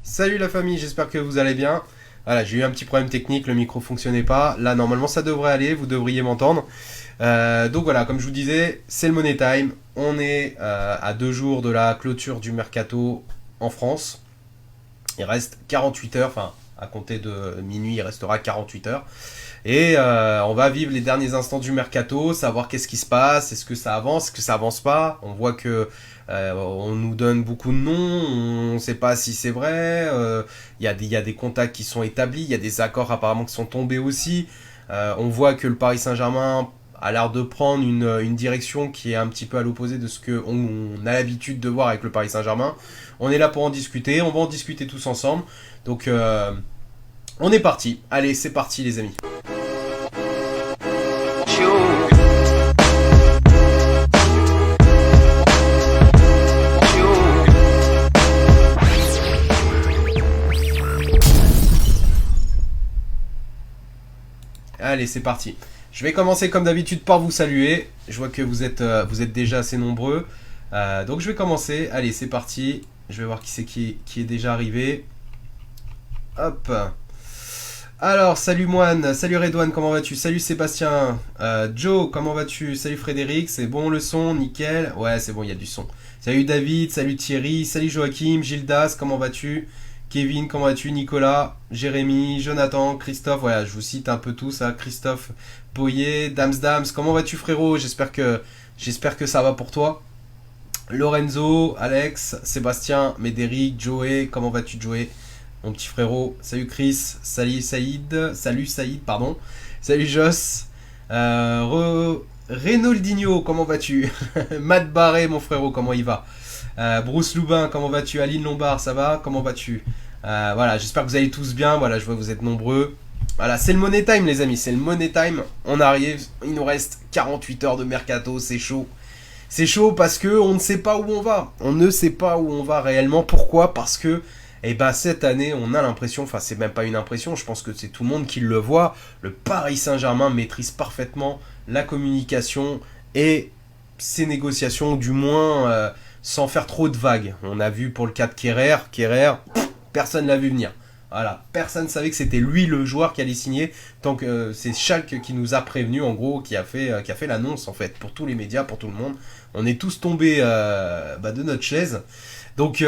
Salut la famille, j'espère que vous allez bien. Voilà, j'ai eu un petit problème technique, le micro fonctionnait pas. Là, normalement, ça devrait aller, vous devriez m'entendre. Donc voilà, comme je vous disais, c'est le Money Time. On est à 2 jours de la clôture du mercato en France. Il reste 48 heures, enfin, à compter de minuit, il restera 48 heures. Et on va vivre les derniers instants du mercato, savoir qu'est-ce qui se passe, est-ce que ça avance, est-ce que ça avance pas. On voit que on nous donne beaucoup de noms, on ne sait pas si c'est vrai. Il y a des contacts qui sont établis, il y a des accords apparemment qui sont tombés aussi. On voit que le Paris Saint-Germain a l'air de prendre une direction qui est un petit peu à l'opposé de ce qu'on a l'habitude de voir avec le Paris Saint-Germain. On est là pour en discuter, on va en discuter tous ensemble. Donc on est parti. Allez, c'est parti les amis. Allez, c'est parti. Je vais commencer comme d'habitude par vous saluer. Je vois que vous êtes déjà assez nombreux. Donc je vais commencer. Allez, c'est parti. Je vais voir qui c'est qui est déjà arrivé. Hop. Alors, salut Moine, salut Redouane, comment vas-tu? Salut Sébastien. Joe, comment vas-tu? Salut Frédéric, c'est bon le son? Nickel. Ouais, c'est bon, il y a du son. Salut David, salut Thierry, salut Joachim, Gildas, comment vas-tu? Kevin, comment vas-tu? Nicolas, Jérémy, Jonathan, Christophe, voilà, je vous cite un peu tous, hein. Christophe, Boyer, Dams, comment vas-tu frérot? J'espère que ça va pour toi. Lorenzo, Alex, Sébastien, Médéric, Joey, comment vas-tu Joey? Mon petit frérot, salut Chris, salut Saïd, pardon, salut Joss, Reynaldinho, comment vas-tu? Matt Barré, mon frérot, comment il va? Bruce Loubin, comment vas-tu? Aline Lombard, ça va? Comment vas-tu? Voilà, j'espère que vous allez tous bien, voilà, je vois que vous êtes nombreux. Voilà, c'est le Money Time les amis, c'est le Money Time, on arrive, il nous reste 48 heures de mercato, c'est chaud. C'est chaud parce que on ne sait pas où on va. On ne sait pas où on va réellement. Pourquoi? Parce que cette année, on a l'impression, enfin c'est même pas une impression, je pense que c'est tout le monde qui le voit, le Paris Saint-Germain maîtrise parfaitement la communication et ses négociations, du moins sans faire trop de vagues. On a vu pour le cas de Kerrer, personne l'a vu venir. Voilà, personne ne savait que c'était lui le joueur qui allait signer, tant que c'est Schalke qui nous a prévenu, en gros, qui a fait l'annonce en fait, pour tous les médias, pour tout le monde. On est tous tombés de notre chaise. Donc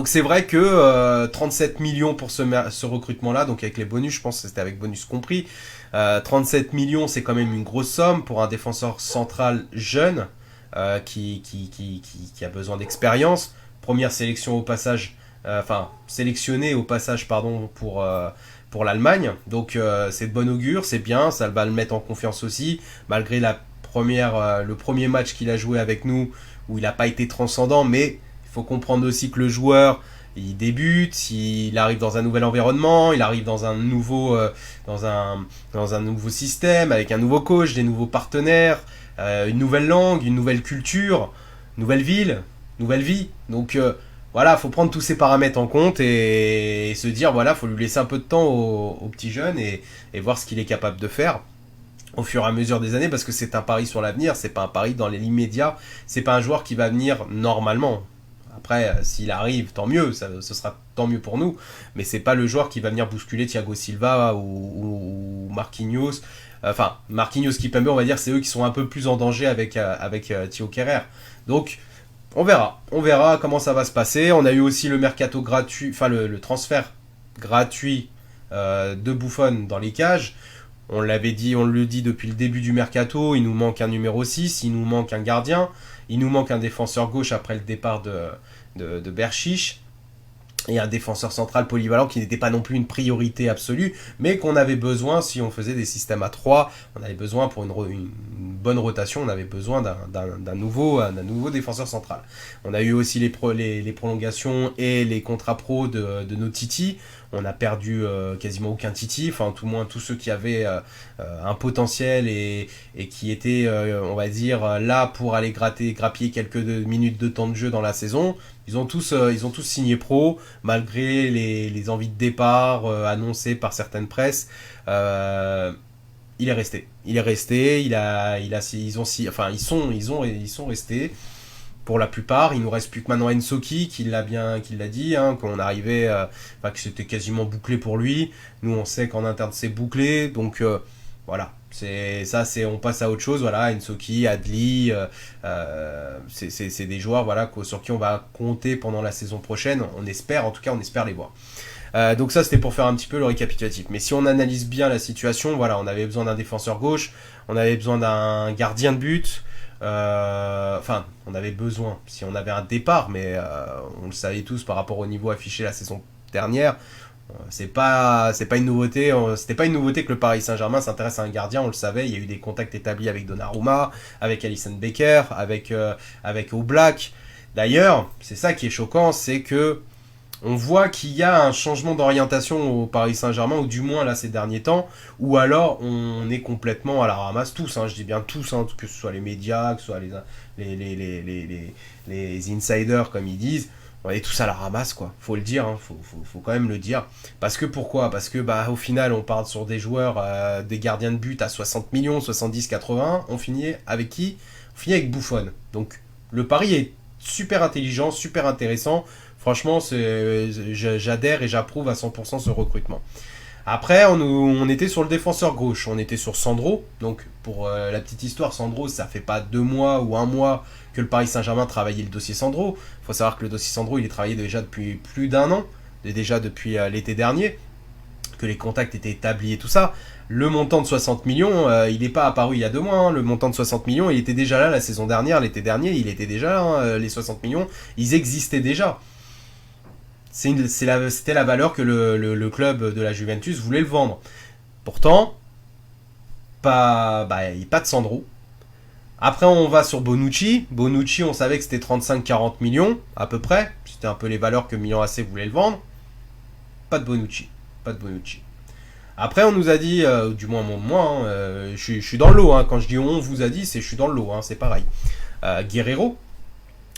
c'est vrai que 37 millions pour ce recrutement-là, donc avec les bonus, je pense que c'était avec bonus compris. 37 millions, c'est quand même une grosse somme pour un défenseur central jeune qui a besoin d'expérience. Première sélection au passage, sélectionné au passage, pardon, pour l'Allemagne. Donc c'est de bon augure, c'est bien, ça va le mettre en confiance aussi, malgré le premier match qu'il a joué avec nous, où il n'a pas été transcendant, mais il faut comprendre aussi que le joueur, il débute, il arrive dans un nouvel environnement, il arrive dans un nouveau système, avec un nouveau coach, des nouveaux partenaires, une nouvelle langue, une nouvelle culture, nouvelle ville, nouvelle vie. Donc voilà, il faut prendre tous ces paramètres en compte et se dire, voilà, il faut lui laisser un peu de temps au petit jeune et voir ce qu'il est capable de faire au fur et à mesure des années, parce que c'est un pari sur l'avenir, c'est pas un pari dans l'immédiat, c'est pas un joueur qui va venir normalement. Après, s'il arrive, tant mieux, ce sera tant mieux pour nous, mais c'est pas le joueur qui va venir bousculer Thiago Silva ou Marquinhos. Enfin, Marquinhos, Kimpembe, on va dire, c'est eux qui sont un peu plus en danger avec Thio Kehrer. Donc, on verra comment ça va se passer. On a eu aussi le mercato gratuit, enfin le transfert gratuit de Buffon dans les cages. On l'avait dit, on le dit depuis le début du mercato, il nous manque un numéro 6, il nous manque un gardien, il nous manque un défenseur gauche après le départ de Berchiche, et un défenseur central polyvalent qui n'était pas non plus une priorité absolue, mais qu'on avait besoin si on faisait des systèmes à 3, on avait besoin pour une bonne rotation, on avait besoin d'un nouveau défenseur central. On a eu aussi les prolongations et les contrats pro de nos Titi. On a perdu quasiment aucun Titi, enfin tout le moins tous ceux qui avaient un potentiel et qui étaient, on va dire, là pour aller grappiller quelques minutes de temps de jeu dans la saison. Ils ont tous signé pro, malgré les envies de départ annoncées par certaines presses. Il est resté. Ils sont restés. pour la plupart. Il nous reste plus que maintenant Ensoki qui l'a dit, hein, qu'on arrivait, que c'était quasiment bouclé pour lui. Nous, on sait qu'en interne c'est bouclé, donc voilà. On passe à autre chose. Voilà, Ensoki, Adli, c'est des joueurs, voilà, sur qui on va compter pendant la saison prochaine. On espère les voir. Donc ça, c'était pour faire un petit peu le récapitulatif. Mais si on analyse bien la situation, voilà, on avait besoin d'un défenseur gauche, on avait besoin d'un gardien de but. On avait besoin, si on avait un départ, mais on le savait tous par rapport au niveau affiché la saison dernière. C'est pas une nouveauté. C'était pas une nouveauté que le Paris Saint-Germain s'intéresse à un gardien. On le savait. Il y a eu des contacts établis avec Donnarumma, avec Alisson Becker, avec Oblak. D'ailleurs, c'est ça qui est choquant, c'est que on voit qu'il y a un changement d'orientation au Paris Saint-Germain, ou du moins là ces derniers temps, ou alors on est complètement à la ramasse, tous, hein, je dis bien tous, hein, que ce soit les médias, que ce soit les insiders comme ils disent, on est tous à la ramasse, quoi. Faut le dire, hein, faut quand même le dire. Pourquoi ? Parce que au final on part sur des joueurs, des gardiens de but à 60 millions, 70, 80, on finit avec qui ? On finit avec Buffon. Donc le pari est super intelligent, super intéressant. Franchement, j'adhère et j'approuve à 100% ce recrutement. Après, on était sur le défenseur gauche. On était sur Sandro. Donc, pour la petite histoire, Sandro, ça fait pas 2 mois ou 1 mois que le Paris Saint-Germain travaillait le dossier Sandro. Il faut savoir que le dossier Sandro, il est travaillé déjà depuis plus d'1 an. Déjà depuis l'été dernier. Que les contacts étaient établis et tout ça. Le montant de 60 millions, il n'est pas apparu il y a 2 mois. Hein. Le montant de 60 millions, il était déjà là la saison dernière. L'été dernier, il était déjà là. Hein. Les 60 millions, ils existaient déjà. C'était la valeur que le club de la Juventus voulait le vendre. Pourtant, pas de Sandro. Après, on va sur Bonucci. Bonucci, on savait que c'était 35-40 millions, à peu près. C'était un peu les valeurs que Milan AC voulait le vendre. Pas de Bonucci. Après, on nous a dit, du moins moi, je suis dans le lot. Hein. Quand je dis on vous a dit, je suis dans le lot. Hein, c'est pareil. Guerreiro,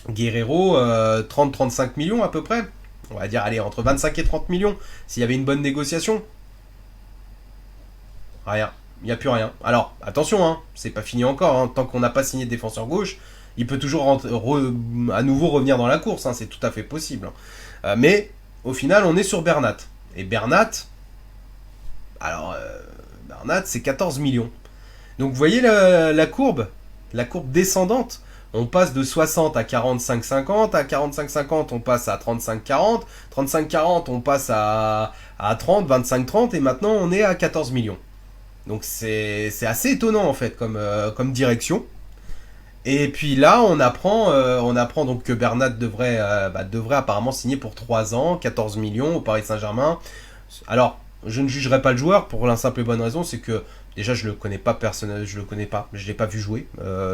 30-35 millions à peu près. On va dire, allez, entre 25 et 30 millions, s'il y avait une bonne négociation. Rien. Il n'y a plus rien. Alors, attention, hein, c'est pas fini encore. Hein. Tant qu'on n'a pas signé de défenseur gauche, il peut toujours à nouveau revenir dans la course. Hein. C'est tout à fait possible. Mais, au final, on est sur Bernat. Et Bernat, c'est 14 millions. Donc, vous voyez la courbe descendante. On passe de 60 à 45-50, à 45-50 on passe à 35-40, 35-40 on passe à 30, 25-30 et maintenant on est à 14 millions. Donc c'est assez étonnant en fait comme direction. Et puis là on apprend donc que Bernat devrait apparemment signer pour 3 ans, 14 millions au Paris Saint-Germain. Alors je ne jugerai pas le joueur pour la simple et bonne raison, c'est que déjà, je le connais pas personnellement, je l'ai pas vu jouer,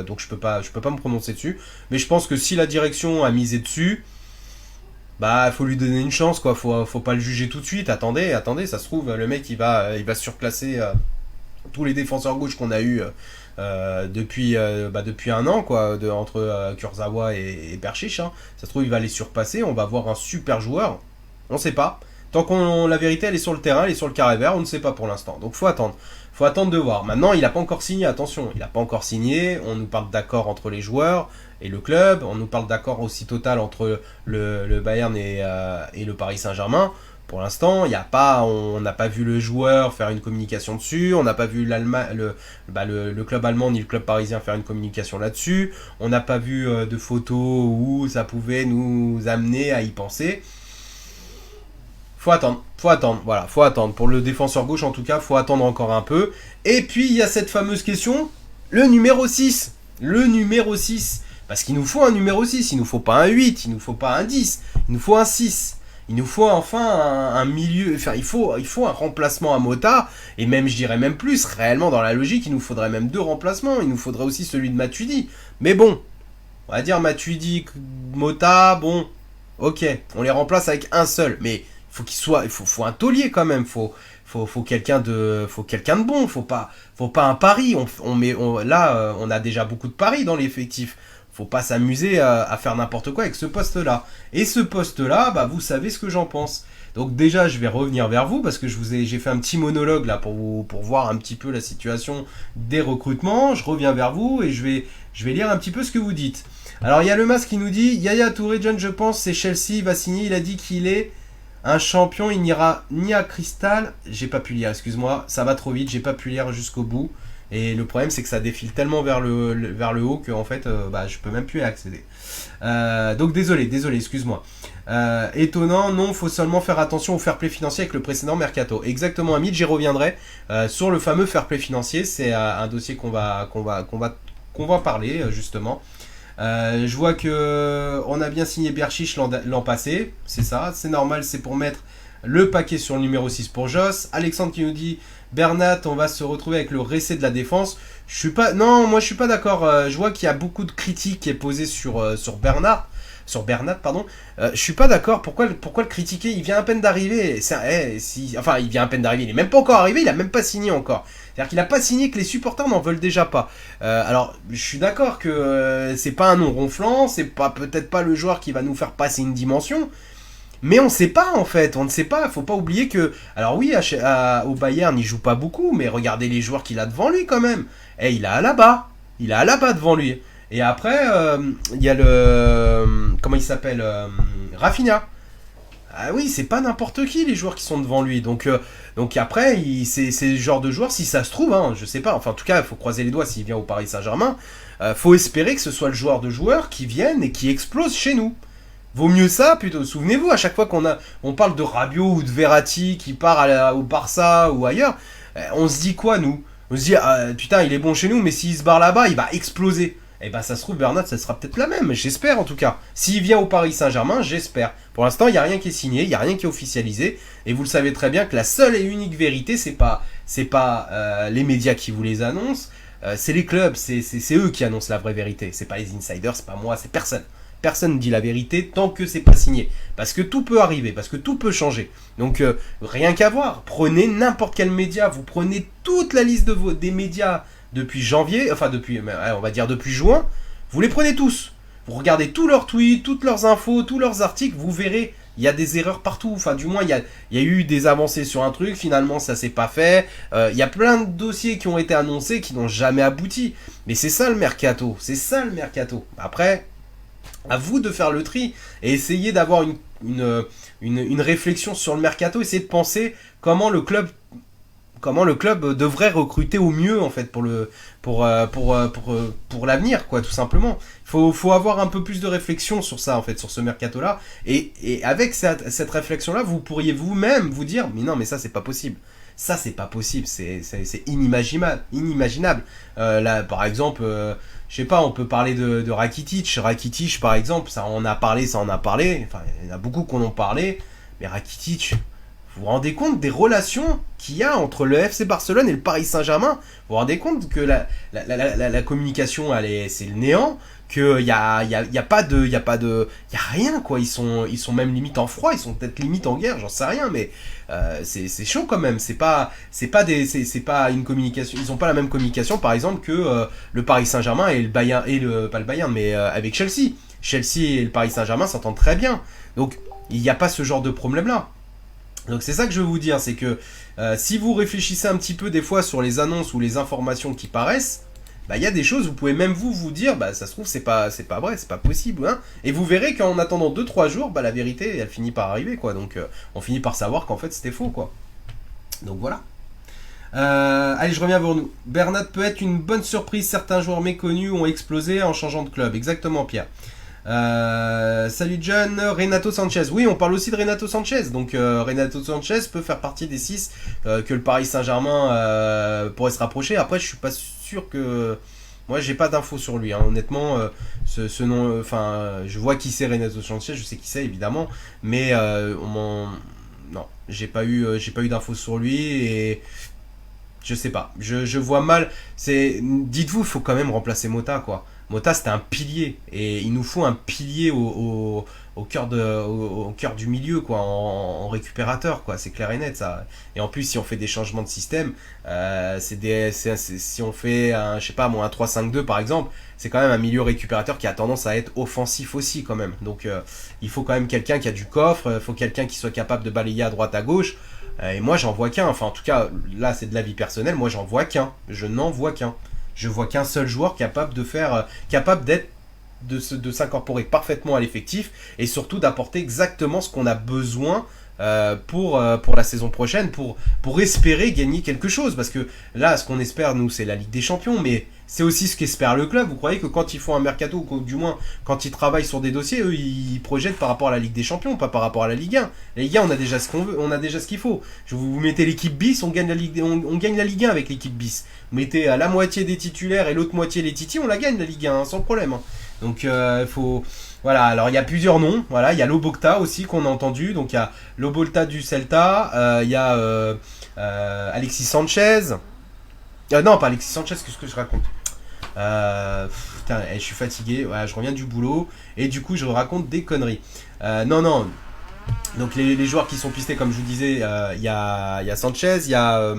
donc je peux pas me prononcer dessus. Mais je pense que si la direction a misé dessus, faut lui donner une chance, quoi. Faut pas le juger tout de suite. Attendez, ça se trouve le mec il va surclasser tous les défenseurs gauche qu'on a eu depuis 1 an, quoi, entre Kurzawa et Berchiche. Hein. Ça se trouve il va les surpasser. On va voir un super joueur. On sait pas. Tant la vérité elle est sur le terrain, elle est sur le carré vert, on ne sait pas pour l'instant. Donc faut attendre de voir. Maintenant, il n'a pas encore signé, attention, il n'a pas encore signé. On nous parle d'accord entre les joueurs et le club. On nous parle d'accord aussi total entre le Bayern et le Paris Saint-Germain. Pour l'instant, on n'a pas vu le joueur faire une communication dessus. On n'a pas vu le club allemand ni le club parisien faire une communication là-dessus. On n'a pas vu de photos où ça pouvait nous amener à y penser. Faut attendre, voilà, faut attendre. Pour le défenseur gauche, en tout cas, faut attendre encore un peu. Et puis, il y a cette fameuse question, le numéro 6. Parce qu'il nous faut un numéro 6, il nous faut pas un 8, il nous faut pas un 10, il nous faut un 6. Il nous faut enfin un milieu, enfin, il faut un remplacement à Mota, et même, je dirais même plus, réellement, dans la logique, il nous faudrait même 2 remplacements, il nous faudrait aussi celui de Matuidi. Mais bon, on va dire Matuidi, Mota, bon, ok, on les remplace avec un seul, mais il faut un taulier quand même, faut quelqu'un de bon, faut pas un pari, on a déjà beaucoup de paris dans l'effectif, faut pas s'amuser à faire n'importe quoi avec ce poste là. Et ce poste là, vous savez ce que j'en pense. Donc déjà je vais revenir vers vous parce que j'ai fait un petit monologue là pour voir un petit peu la situation des recrutements. Je reviens vers vous et je Je vais lire un petit peu ce que vous dites. Alors, il y a le masque qui nous dit Yaya Touré, John, je pense, c'est Chelsea, il va signer. Il a dit qu'il est un champion, il n'ira ni à Crystal. J'ai pas pu lire, excuse-moi, ça va trop vite, j'ai pas pu lire jusqu'au bout. Et le problème, c'est que ça défile tellement vers le haut que en fait, je peux même plus y accéder. Donc désolé, excuse-moi. Étonnant, non, faut seulement faire attention au fair play financier avec le précédent mercato. Exactement, Hamid, j'y reviendrai sur le fameux fair play financier. C'est un dossier qu'on va parler justement. Je vois que on a bien signé Berchiche l'an passé, c'est ça, c'est normal, c'est pour mettre le paquet sur le numéro 6 pour Joss. Alexandre qui nous dit Bernat, on va se retrouver avec le récé de la défense. Moi je suis pas d'accord. Je vois qu'il y a beaucoup de critiques qui est posée sur Bernat, pardon. Je suis pas d'accord. Pourquoi le critiquer? Il vient à peine d'arriver. Il vient à peine d'arriver. Il est même pas encore arrivé. Il a même pas signé encore. C'est-à-dire qu'il a pas signé, que les supporters n'en veulent déjà pas. Alors, je suis d'accord que c'est pas un nom ronflant. C'est peut-être pas le joueur qui va nous faire passer une dimension. Mais on ne sait pas en fait, on ne sait pas, faut pas oublier que... Alors oui, au Bayern il joue pas beaucoup, mais regardez les joueurs qu'il a devant lui quand même. Et il a Alaba devant lui. Et après, il y a comment il s'appelle Rafinha. Ah oui, c'est pas n'importe qui les joueurs qui sont devant lui. Donc après, c'est le genre de joueur, si ça se trouve, je sais pas, enfin en tout cas, il faut croiser les doigts s'il vient au Paris Saint-Germain. Faut espérer que ce soit le joueur de joueurs qui viennent et qui explose chez nous. Vaut mieux ça, plutôt. Souvenez-vous, à chaque fois on parle de Rabiot ou de Verratti qui part au Barça ou ailleurs, on se dit quoi, nous? On se dit, putain, il est bon chez nous, mais s'il se barre là-bas, il va exploser. Et ben, ça se trouve, Bernat, ça sera peut-être la même, j'espère en tout cas. S'il vient au Paris Saint-Germain, j'espère. Pour l'instant, il n'y a rien qui est signé, il n'y a rien qui est officialisé, et vous le savez très bien que la seule et unique vérité, c'est pas les médias qui vous les annoncent, c'est les clubs, c'est eux qui annoncent la vraie vérité. C'est pas les insiders, c'est pas moi, c'est personne. Personne ne dit la vérité tant que c'est pas signé. Parce que tout peut arriver, parce que tout peut changer. Donc rien qu'à voir. Prenez n'importe quel média, vous prenez toute la liste des médias depuis janvier, on va dire depuis juin, vous les prenez tous. Vous regardez tous leurs tweets, toutes leurs infos, tous leurs articles, vous verrez, il y a des erreurs partout. Enfin, du moins, il y a eu des avancées sur un truc, finalement ça s'est pas fait. Il y a plein de dossiers qui ont été annoncés qui n'ont jamais abouti. Mais c'est ça le mercato, Après... à vous de faire le tri et essayer d'avoir une réflexion sur le mercato, essayer de penser comment le club devrait recruter au mieux en fait pour l'avenir, quoi, tout simplement. Faut avoir un peu plus de réflexion sur ça en fait, sur ce mercato là, et avec cette réflexion là, vous pourriez vous-même vous dire mais non, mais ça c'est pas possible. Ça, c'est pas possible, c'est inimaginable. Là, par exemple, je sais pas, on peut parler de Rakitic. Rakitic, par exemple, ça en a parlé. Enfin, il y en a beaucoup qui en ont parlé. Mais Rakitic, vous vous rendez compte des relations qu'il y a entre le FC Barcelone et le Paris Saint-Germain? Vous vous rendez compte que la communication, c'est le néant? Qu'il y a rien, quoi. Ils sont même limite en froid, ils sont peut-être limite en guerre, j'en sais rien, mais c'est chaud quand même. C'est pas une communication. Ils ont pas la même communication, par exemple, que le Paris Saint-Germain et le Bayern, pas le Bayern, mais avec Chelsea. Chelsea et le Paris Saint-Germain s'entendent très bien. Donc il n'y a pas ce genre de problème-là. Donc c'est ça que je veux vous dire, c'est que si vous réfléchissez un petit peu des fois sur les annonces ou les informations qui paraissent, il y a des choses, vous pouvez même vous dire, ça se trouve c'est pas vrai, c'est pas possible, hein. Et vous verrez qu'en attendant 2-3 jours, la vérité elle finit par arriver, quoi. Donc on finit par savoir qu'en fait c'était faux, quoi. Donc voilà. Allez, je reviens vers nous. Bernat peut être une bonne surprise, certains joueurs méconnus ont explosé en changeant de club. Exactement, Pierre. Salut John, Renato Sanchez. Oui, on parle aussi de Renato Sanchez. Donc Renato Sanchez peut faire partie des 6 que le Paris Saint-Germain pourrait se rapprocher. Après, je suis pas sûr que... Moi, j'ai pas d'infos sur lui, hein. Honnêtement, ce nom... je vois qui c'est Renato Sanchez, je sais qui c'est, évidemment. Mais non, j'ai pas eu d'infos sur lui et... Je sais pas, je vois mal. Dites-vous, il faut quand même remplacer Mota, quoi. Mota, c'était un pilier, et il nous faut un pilier au cœur du milieu, quoi, en récupérateur, quoi. C'est clair et net, ça. Et en plus, si on fait des changements de système, si on fait un 3-5-2 par exemple, c'est quand même un milieu récupérateur qui a tendance à être offensif aussi, quand même. Donc il faut quand même quelqu'un qui a du coffre, il faut quelqu'un qui soit capable de balayer à droite à gauche. Et moi j'en vois qu'un, enfin en tout cas là c'est de l'avis personnel, moi j'en vois qu'un, je n'en vois qu'un. Je vois qu'un seul joueur capable de faire, capable d'être de s'incorporer parfaitement à l'effectif et surtout d'apporter exactement ce qu'on a besoin pour la saison prochaine, pour espérer gagner quelque chose. Parce que là, ce qu'on espère, nous, c'est la Ligue des Champions, mais c'est aussi ce qu'espère le club. Vous croyez que quand ils font un mercato, ou du moins quand ils travaillent sur des dossiers, eux, ils projettent par rapport à la Ligue des Champions, pas par rapport à la Ligue 1. La Ligue 1, on a déjà ce qu'on veut, on a déjà ce qu'il faut. Vous mettez l'équipe bis, on gagne on gagne la Ligue 1 avec l'équipe bis. Vous mettez à la moitié des titulaires et l'autre moitié les titis, on la gagne la Ligue 1, sans problème. Hein. Donc il faut... Voilà, alors il y a plusieurs noms. Voilà, il y a Lobotka aussi qu'on a entendu. Donc il y a Lobotka du Celta, il y a Alexis Sanchez. Non, pas Alexis Sanchez, qu'est-ce que je raconte putain, je suis fatigué, voilà, je reviens du boulot et du coup je raconte des conneries. Non. Donc les joueurs qui sont pistés, comme je vous disais, il y a Sanchez, il y a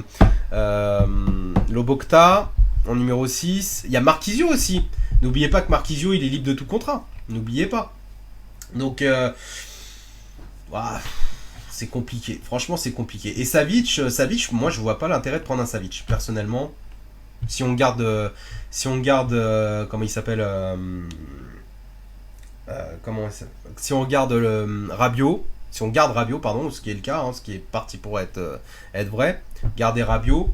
Lobotka en numéro 6, il y a Marquisio aussi. N'oubliez pas que Marquisio, il est libre de tout contrat. N'oubliez pas. Donc, c'est compliqué. Franchement, c'est compliqué. Et Savic, moi, je vois pas l'intérêt de prendre un Savic, personnellement. Si on garde, comment il s'appelle, si on regarde Rabiot, si on garde Rabiot, pardon, ce qui est le cas, hein, ce qui est parti pour être vrai, garder Rabiot,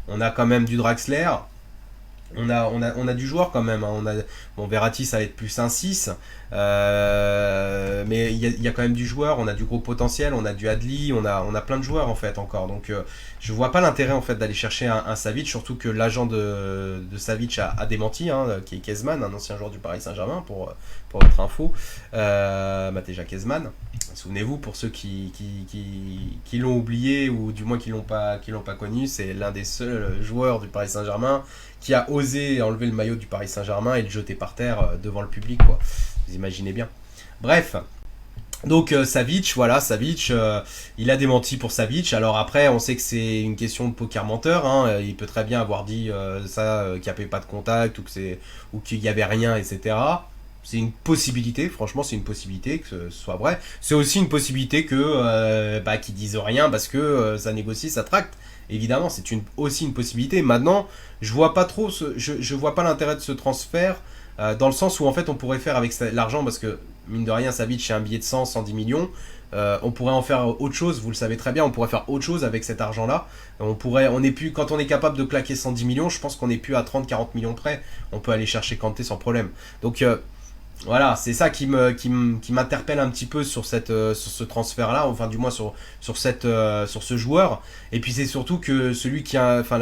on a quand même du Draxler. On a du joueur quand même. Hein. Bon, Verratti, ça va être plus un 6. Mais il y a quand même du joueur. On a du gros potentiel. On a du Adli. On a plein de joueurs en fait encore. Donc je vois pas l'intérêt en fait d'aller chercher un Savic. Surtout que l'agent de Savic a démenti, hein, qui est Kezman, un ancien joueur du Paris Saint-Germain, pour votre info. Déjà Kezman. Souvenez-vous, pour ceux qui l'ont oublié ou du moins qui l'ont pas connu, c'est l'un des seuls joueurs du Paris Saint-Germain qui a osé enlever le maillot du Paris Saint-Germain et le jeter par terre devant le public, quoi. Vous imaginez bien. Bref. Donc Savic, il a démenti pour Savic. Alors après, on sait que c'est une question de poker menteur. Hein. Il peut très bien avoir dit qu'il n'y avait pas de contact ou qu'il n'y avait rien, etc. C'est une possibilité, franchement, c'est une possibilité que ce soit vrai. C'est aussi une possibilité qu'ils disent rien parce que ça négocie, ça tracte. Évidemment, c'est aussi une possibilité. Maintenant, je vois pas l'intérêt de ce transfert dans le sens où en fait on pourrait faire avec l'argent, parce que mine de rien, Savic c'est un billet de 110 millions. On pourrait en faire autre chose, vous le savez très bien, on pourrait faire autre chose avec cet argent-là. Quand on est capable de claquer 110 millions, je pense qu'on n'est plus à 30-40 millions près. On peut aller chercher Kanté sans problème. Donc voilà, c'est ça qui m'interpelle un petit peu sur ce transfert-là, enfin du moins sur ce joueur. Et puis c'est surtout que celui qui a, enfin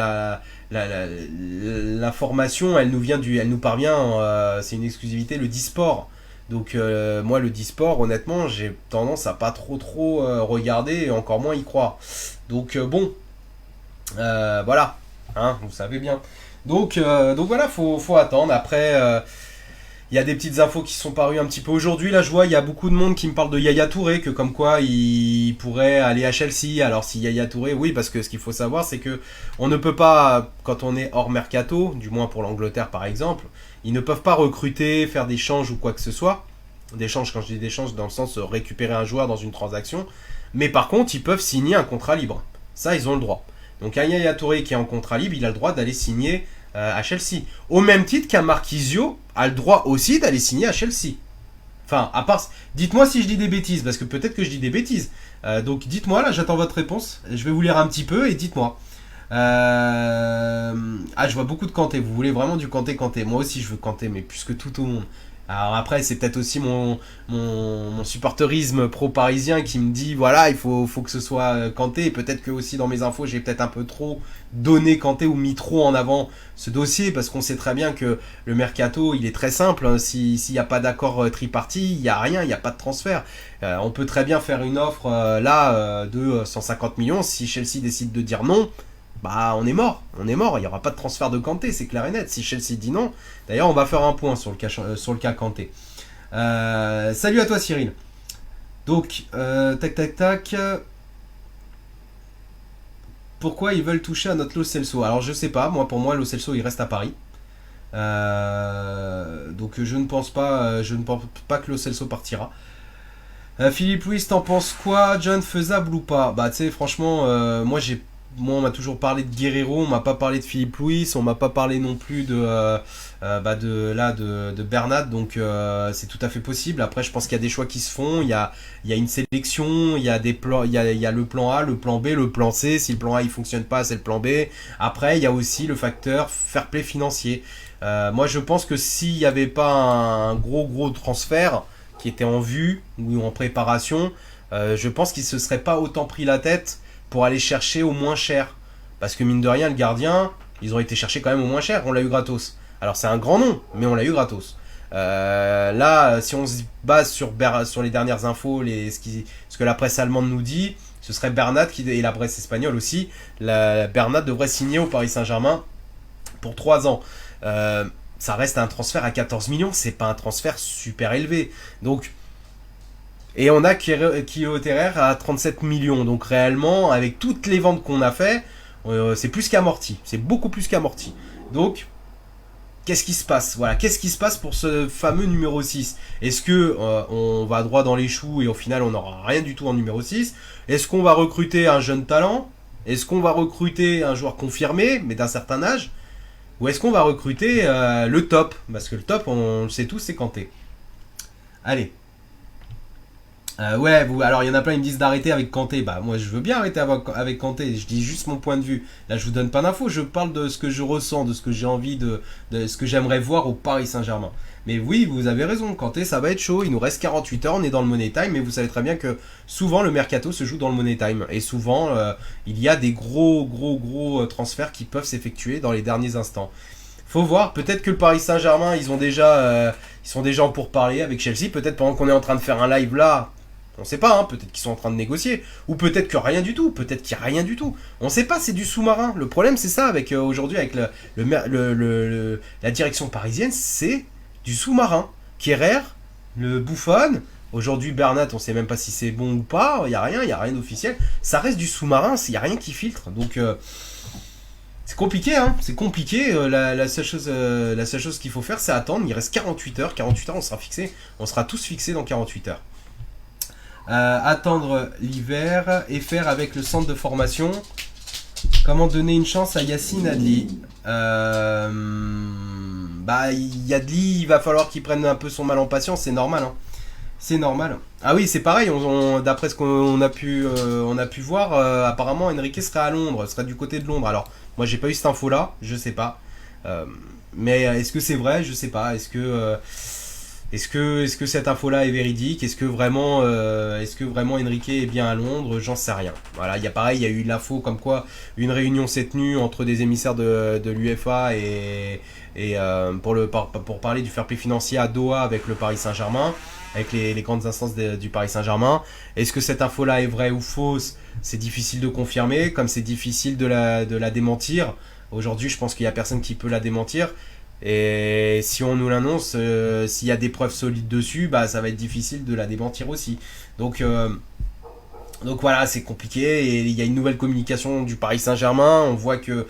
l'information, elle nous parvient, c'est une exclusivité, le Disport. Donc moi le Disport, honnêtement, j'ai tendance à pas trop regarder et encore moins y croire. Donc voilà, hein, vous savez bien. Donc voilà, faut attendre. Après. Il y a des petites infos qui sont parues un petit peu aujourd'hui. Là, je vois, il y a beaucoup de monde qui me parle de Yaya Touré, que comme quoi il pourrait aller à Chelsea. Alors, si Yaya Touré, oui, parce que ce qu'il faut savoir, c'est que on ne peut pas, quand on est hors mercato, du moins pour l'Angleterre par exemple, ils ne peuvent pas recruter, faire des changes ou quoi que ce soit. Des changes, quand je dis des changes, dans le sens récupérer un joueur dans une transaction. Mais par contre, ils peuvent signer un contrat libre. Ça, ils ont le droit. Donc, un Yaya Touré qui est en contrat libre, il a le droit d'aller signer à Chelsea. Au même titre qu'un Marquisio a le droit aussi d'aller signer à Chelsea. Enfin, à part... Dites-moi si je dis des bêtises, parce que peut-être que je dis des bêtises. Donc dites-moi, là, j'attends votre réponse. Je vais vous lire un petit peu et dites-moi. Je vois beaucoup de Kanté. Vous voulez vraiment du Kanté. Moi aussi, je veux Kanté, mais plus que tout au monde. Alors après, c'est peut-être aussi mon supporterisme pro-parisien qui me dit, voilà, il faut que ce soit Kanté. Et peut-être que aussi dans mes infos, j'ai peut-être un peu trop donné Kanté ou mis trop en avant ce dossier, parce qu'on sait très bien que le mercato, il est très simple. Hein. S'il n'y a pas d'accord tripartite, il n'y a rien, il n'y a pas de transfert. On peut très bien faire une offre de 150 millions. Si Chelsea décide de dire non, bah on est mort, il n'y aura pas de transfert de Kanté, c'est clair et net. Si Chelsea dit non, d'ailleurs on va faire un point sur le cas Kanté. Salut à toi Cyril. Donc, tac. Pourquoi ils veulent toucher à notre Lo Celso? Alors je sais pas, pour moi Lo Celso il reste à Paris. Donc je ne pense pas que Lo Celso partira. Philippe Louis, t'en penses quoi? John, faisable ou pas? Bah tu sais, franchement, moi j'ai moi, on m'a toujours parlé de Guerrero, on m'a pas parlé de Philippe Luis, on m'a pas parlé non plus de Bernat, donc c'est tout à fait possible. Après, je pense qu'il y a des choix qui se font, il y a une sélection, il y a des plans, il y a le plan A, le plan B, le plan C. Si le plan A il fonctionne pas, c'est le plan B. Après, il y a aussi le facteur fair play financier. Moi, je pense que s'il n'y avait pas un gros transfert qui était en vue ou en préparation, je pense qu'il se serait pas autant pris la tête pour aller chercher au moins cher. Parce que mine de rien, le gardien, ils ont été chercher quand même au moins cher. On l'a eu gratos. Alors c'est un grand nom, mais on l'a eu gratos. Là, si on se base sur les dernières infos, ce que la presse allemande nous dit, ce serait Bernat et la presse espagnole aussi. Bernat devrait signer au Paris Saint-Germain pour 3 ans. Ça reste un transfert à 14 millions, c'est pas un transfert super élevé. Donc, et on a Kilo Terrer à 37 millions. Donc réellement, avec toutes les ventes qu'on a fait, c'est plus qu'amorti. C'est beaucoup plus qu'amorti. Donc, qu'est-ce qui se passe? Voilà, qu'est-ce qui se passe pour ce fameux numéro 6? Est-ce que on va droit dans les choux et au final on n'aura rien du tout en numéro 6? Est-ce qu'on va recruter un jeune talent? Est-ce qu'on va recruter un joueur confirmé, mais d'un certain âge? Ou est-ce qu'on va recruter le top? Parce que le top, on le sait tous, c'est Kanté. Allez. Ouais, alors il y en a plein, ils me disent d'arrêter avec Kanté. Bah moi je veux bien arrêter avec Kanté, je dis juste mon point de vue. Là je vous donne pas d'infos, je parle de ce que je ressens, de ce que j'ai envie, de ce que j'aimerais voir au Paris Saint-Germain. Mais oui, vous avez raison, Kanté ça va être chaud, il nous reste 48 heures, on est dans le Money Time, mais vous savez très bien que souvent le mercato se joue dans le Money Time. Et souvent il y a des gros transferts qui peuvent s'effectuer dans les derniers instants. Faut voir, peut-être que le Paris Saint-Germain, ils sont déjà en pourparlers avec Chelsea, peut-être pendant qu'on est en train de faire un live là. On sait pas, hein, peut-être qu'ils sont en train de négocier. Ou peut-être que rien du tout, peut-être qu'il n'y a rien du tout. On sait pas, c'est du sous-marin. Le problème, c'est ça, avec aujourd'hui, avec la direction parisienne, c'est du sous-marin. Kehrer, le Buffon, aujourd'hui Bernat, on sait même pas si c'est bon ou pas, il n'y a rien d'officiel. Ça reste du sous-marin, il n'y a rien qui filtre. Donc, c'est compliqué, hein, c'est compliqué. La seule chose qu'il faut faire, c'est attendre. Il reste 48 heures. 48 heures, on sera tous fixés dans 48 heures. Attendre l'hiver et faire avec le centre de formation. Comment donner une chance à Yacine Adli? Yadli, il va falloir qu'il prenne un peu son mal en patience, c'est normal. Hein. C'est normal. Ah oui, c'est pareil, d'après ce qu'on a pu voir, apparemment Enrique serait à Londres, serait du côté de Londres. Alors, moi j'ai pas eu cette info là, je sais pas. Mais est-ce que c'est vrai? Je sais pas. Est-ce que cette info-là est véridique? Est-ce que vraiment Enrique est bien à Londres? J'en sais rien. Voilà, il y a eu l'info comme quoi une réunion s'est tenue entre des émissaires de l'UEFA pour parler du fair play financier à Doha avec le Paris Saint-Germain, avec les grandes instances du Paris Saint-Germain. Est-ce que cette info-là est vraie ou fausse? C'est difficile de confirmer, comme c'est difficile de la démentir. Aujourd'hui, je pense qu'il n'y a personne qui peut la démentir. Et si on nous l'annonce, s'il y a des preuves solides dessus, bah ça va être difficile de la démentir aussi. Donc voilà, c'est compliqué. Et il y a une nouvelle communication du Paris Saint-Germain. On voit qu'ils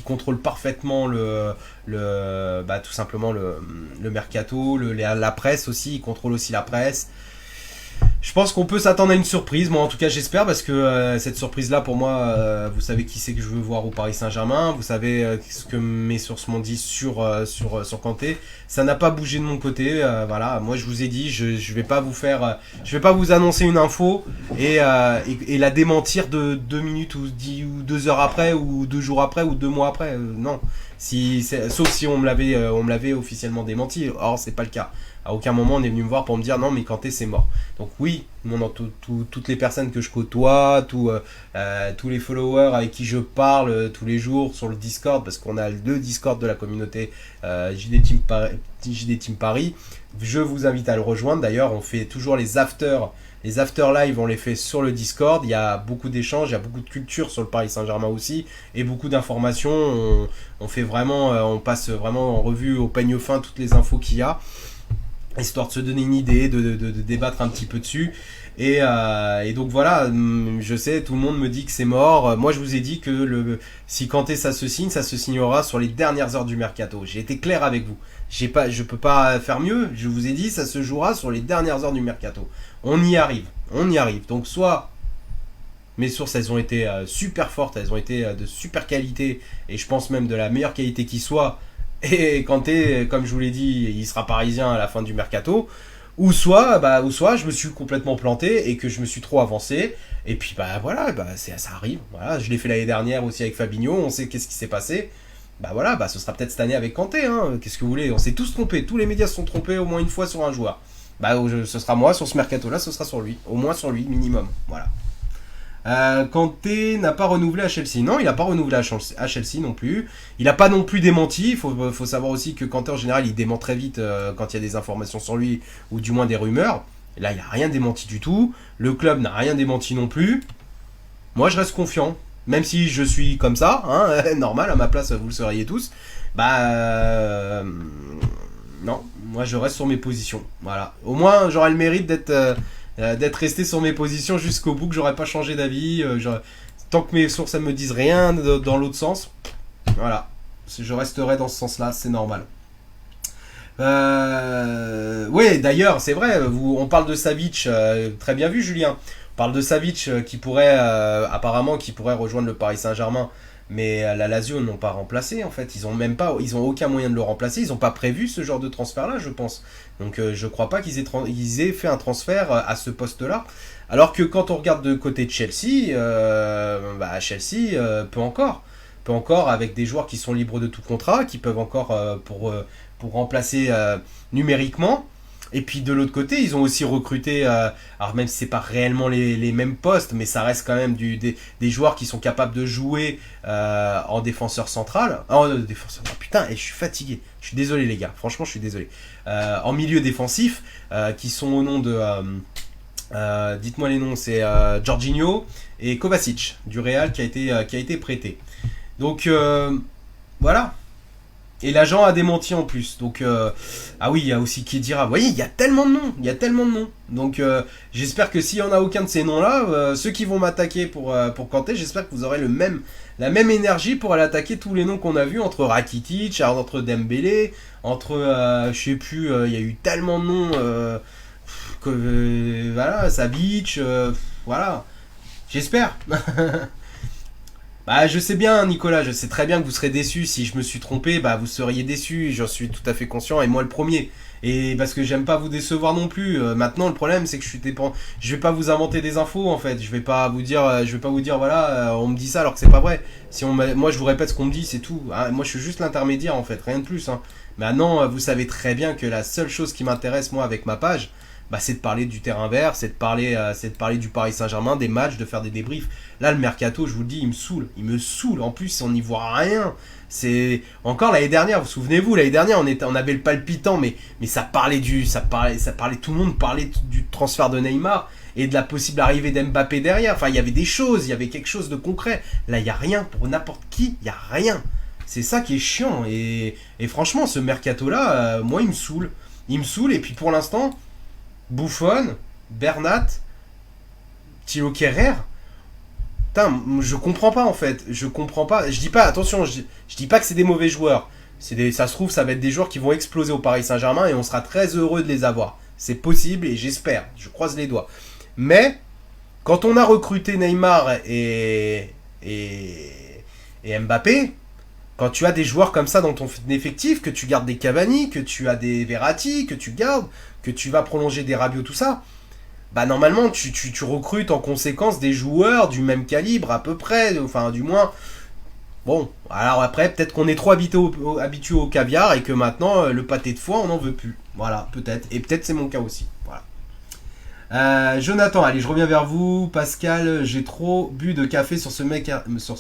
contrôlent parfaitement tout simplement le mercato, la presse aussi. Ils contrôlent aussi la presse. Je pense qu'on peut s'attendre à une surprise, moi en tout cas j'espère, parce que cette surprise-là pour moi, vous savez qui c'est que je veux voir au Paris Saint-Germain, vous savez ce que mes sources m'ont dit sur Kanté, ça n'a pas bougé de mon côté, voilà, moi je vous ai dit, je vais pas vous annoncer une info et la démentir de 2 minutes ou 2 heures après, ou 2 jours après, ou 2 mois après, non, sauf si on me l'avait officiellement démenti, or c'est pas le cas. À aucun moment on est venu me voir pour me dire non mais Kanté c'est mort. Donc oui, toutes les personnes que je côtoie, tous les followers avec qui je parle tous les jours sur le Discord, parce qu'on a le Discord de la communauté JD Team Paris, je vous invite à le rejoindre. D'ailleurs on fait toujours les after live, on les fait sur le Discord. Il y a beaucoup d'échanges, il y a beaucoup de culture sur le Paris Saint-Germain aussi, et beaucoup d'informations. On passe vraiment en revue au peigne fin toutes les infos qu'il y a, histoire de se donner une idée, de débattre un petit peu dessus. Et donc voilà, je sais, tout le monde me dit que c'est mort. Moi je vous ai dit que si Kanté ça se signera sur les dernières heures du mercato. J'ai été clair avec vous. Je peux pas faire mieux. Je vous ai dit, ça se jouera sur les dernières heures du mercato. On y arrive. Donc soit Mes sources, elles ont été super fortes, elles ont été de super qualité, et je pense même de la meilleure qualité qui soit. Et Kanté, comme je vous l'ai dit, il sera parisien à la fin du mercato. Ou soit je me suis complètement planté et que je me suis trop avancé. Et puis bah voilà, ça arrive. Voilà, je l'ai fait l'année dernière aussi avec Fabinho, on sait qu'est-ce qui s'est passé. Bah voilà, ce sera peut-être cette année avec Kanté, hein. Qu'est-ce que vous voulez? On s'est tous trompés, tous les médias se sont trompés au moins une fois sur un joueur. Ce sera moi sur ce mercato-là, ce sera sur lui. Au moins sur lui, minimum. Voilà. Kanté n'a pas renouvelé à Chelsea. Non, il n'a pas renouvelé à Chelsea non plus. Il n'a pas non plus démenti. Il faut savoir aussi que Kanté en général il dément très vite quand il y a des informations sur lui ou du moins des rumeurs. Et là il n'a rien démenti du tout. Le club n'a rien démenti non plus. Moi je reste confiant. Même si je suis comme ça, hein, normal, à ma place vous le seriez tous. Non, moi je reste sur mes positions. Voilà. Au moins j'aurai le mérite d'être resté sur mes positions jusqu'au bout, que j'aurais pas changé d'avis. Tant que mes sources elles me disent rien dans l'autre sens, voilà. Je resterai dans ce sens-là, c'est normal. Oui, d'ailleurs, c'est vrai, on parle de Savic, très bien vu Julien. On parle de Savic qui pourrait, apparemment, qui pourrait rejoindre le Paris Saint-Germain. Mais la Lazio n'ont pas remplacé en fait, ils ont aucun moyen de le remplacer, ils n'ont pas prévu ce genre de transfert là je pense. Donc je crois pas qu'ils aient fait un transfert à ce poste là. Alors que quand on regarde de côté de Chelsea, Chelsea peut encore avec des joueurs qui sont libres de tout contrat, qui peuvent encore pour remplacer numériquement. Et puis de l'autre côté, ils ont aussi recruté, alors même si c'est pas réellement les mêmes postes, mais ça reste quand même des joueurs qui sont capables de jouer en défenseur central. Putain, et je suis fatigué. Je suis désolé les gars, franchement je suis désolé. En milieu défensif, qui sont au nom de... dites-moi les noms, c'est Jorginho et Kovacic du Real qui a été prêté. Donc voilà. Et l'agent a démenti en plus. Donc, ah oui, il y a aussi Khedira. Vous voyez, il y a tellement de noms. Donc, j'espère que s'il n'y en a aucun de ces noms-là, ceux qui vont m'attaquer pour Kanté, j'espère que vous aurez la même énergie pour aller attaquer tous les noms qu'on a vus entre Rakitic, entre Dembélé, entre, je sais plus, il y a eu tellement de noms, voilà, Savic, voilà. J'espère. Je sais bien, Nicolas, je sais très bien que vous serez déçus. Si je me suis trompé, vous seriez déçus. J'en suis tout à fait conscient, et moi le premier. Et parce que j'aime pas vous décevoir non plus. Maintenant, le problème, c'est que je suis dépendant. Je vais pas vous inventer des infos, en fait. Je vais pas vous dire, voilà, on me dit ça alors que c'est pas vrai. Moi, je vous répète ce qu'on me dit, c'est tout. Hein. Moi, je suis juste l'intermédiaire, en fait, rien de plus. Hein. Maintenant, vous savez très bien que la seule chose qui m'intéresse, moi, avec ma page, c'est de parler du terrain vert, c'est de parler du Paris Saint-Germain, des matchs, de faire des débriefs. Là, le mercato, je vous le dis, il me saoule. En plus, on n'y voit rien. C'est encore l'année dernière, vous souvenez-vous, l'année dernière, on avait le palpitant, mais ça parlait tout le monde parlait du transfert de Neymar et de la possible arrivée d'Mbappé derrière. Enfin, il y avait des choses, il y avait quelque chose de concret. Là, il y a rien pour n'importe qui, il y a rien. C'est ça qui est chiant. Et franchement, ce mercato-là, moi, il me saoule. Il me saoule. Et puis pour l'instant, Buffon, Bernat, Thilo Kehrer. Putain, je comprends pas en fait. Je comprends pas. Je dis pas, attention, je dis pas que c'est des mauvais joueurs. Ça se trouve, ça va être des joueurs qui vont exploser au Paris Saint-Germain et on sera très heureux de les avoir. C'est possible et j'espère. Je croise les doigts. Mais quand on a recruté Neymar et Mbappé, quand tu as des joueurs comme ça dans ton effectif, que tu gardes des Cavani, que tu as des Verratti, que tu gardes, que tu vas prolonger des Rabiot, tout ça, normalement tu recrutes en conséquence des joueurs du même calibre à peu près, enfin du moins. Bon, alors après peut-être qu'on est trop habitué au caviar et que maintenant le pâté de foie on n'en veut plus. Voilà, peut-être. Et peut-être c'est mon cas aussi. Voilà. Jonathan, allez, je reviens vers vous. Pascal, j'ai trop bu de café sur ce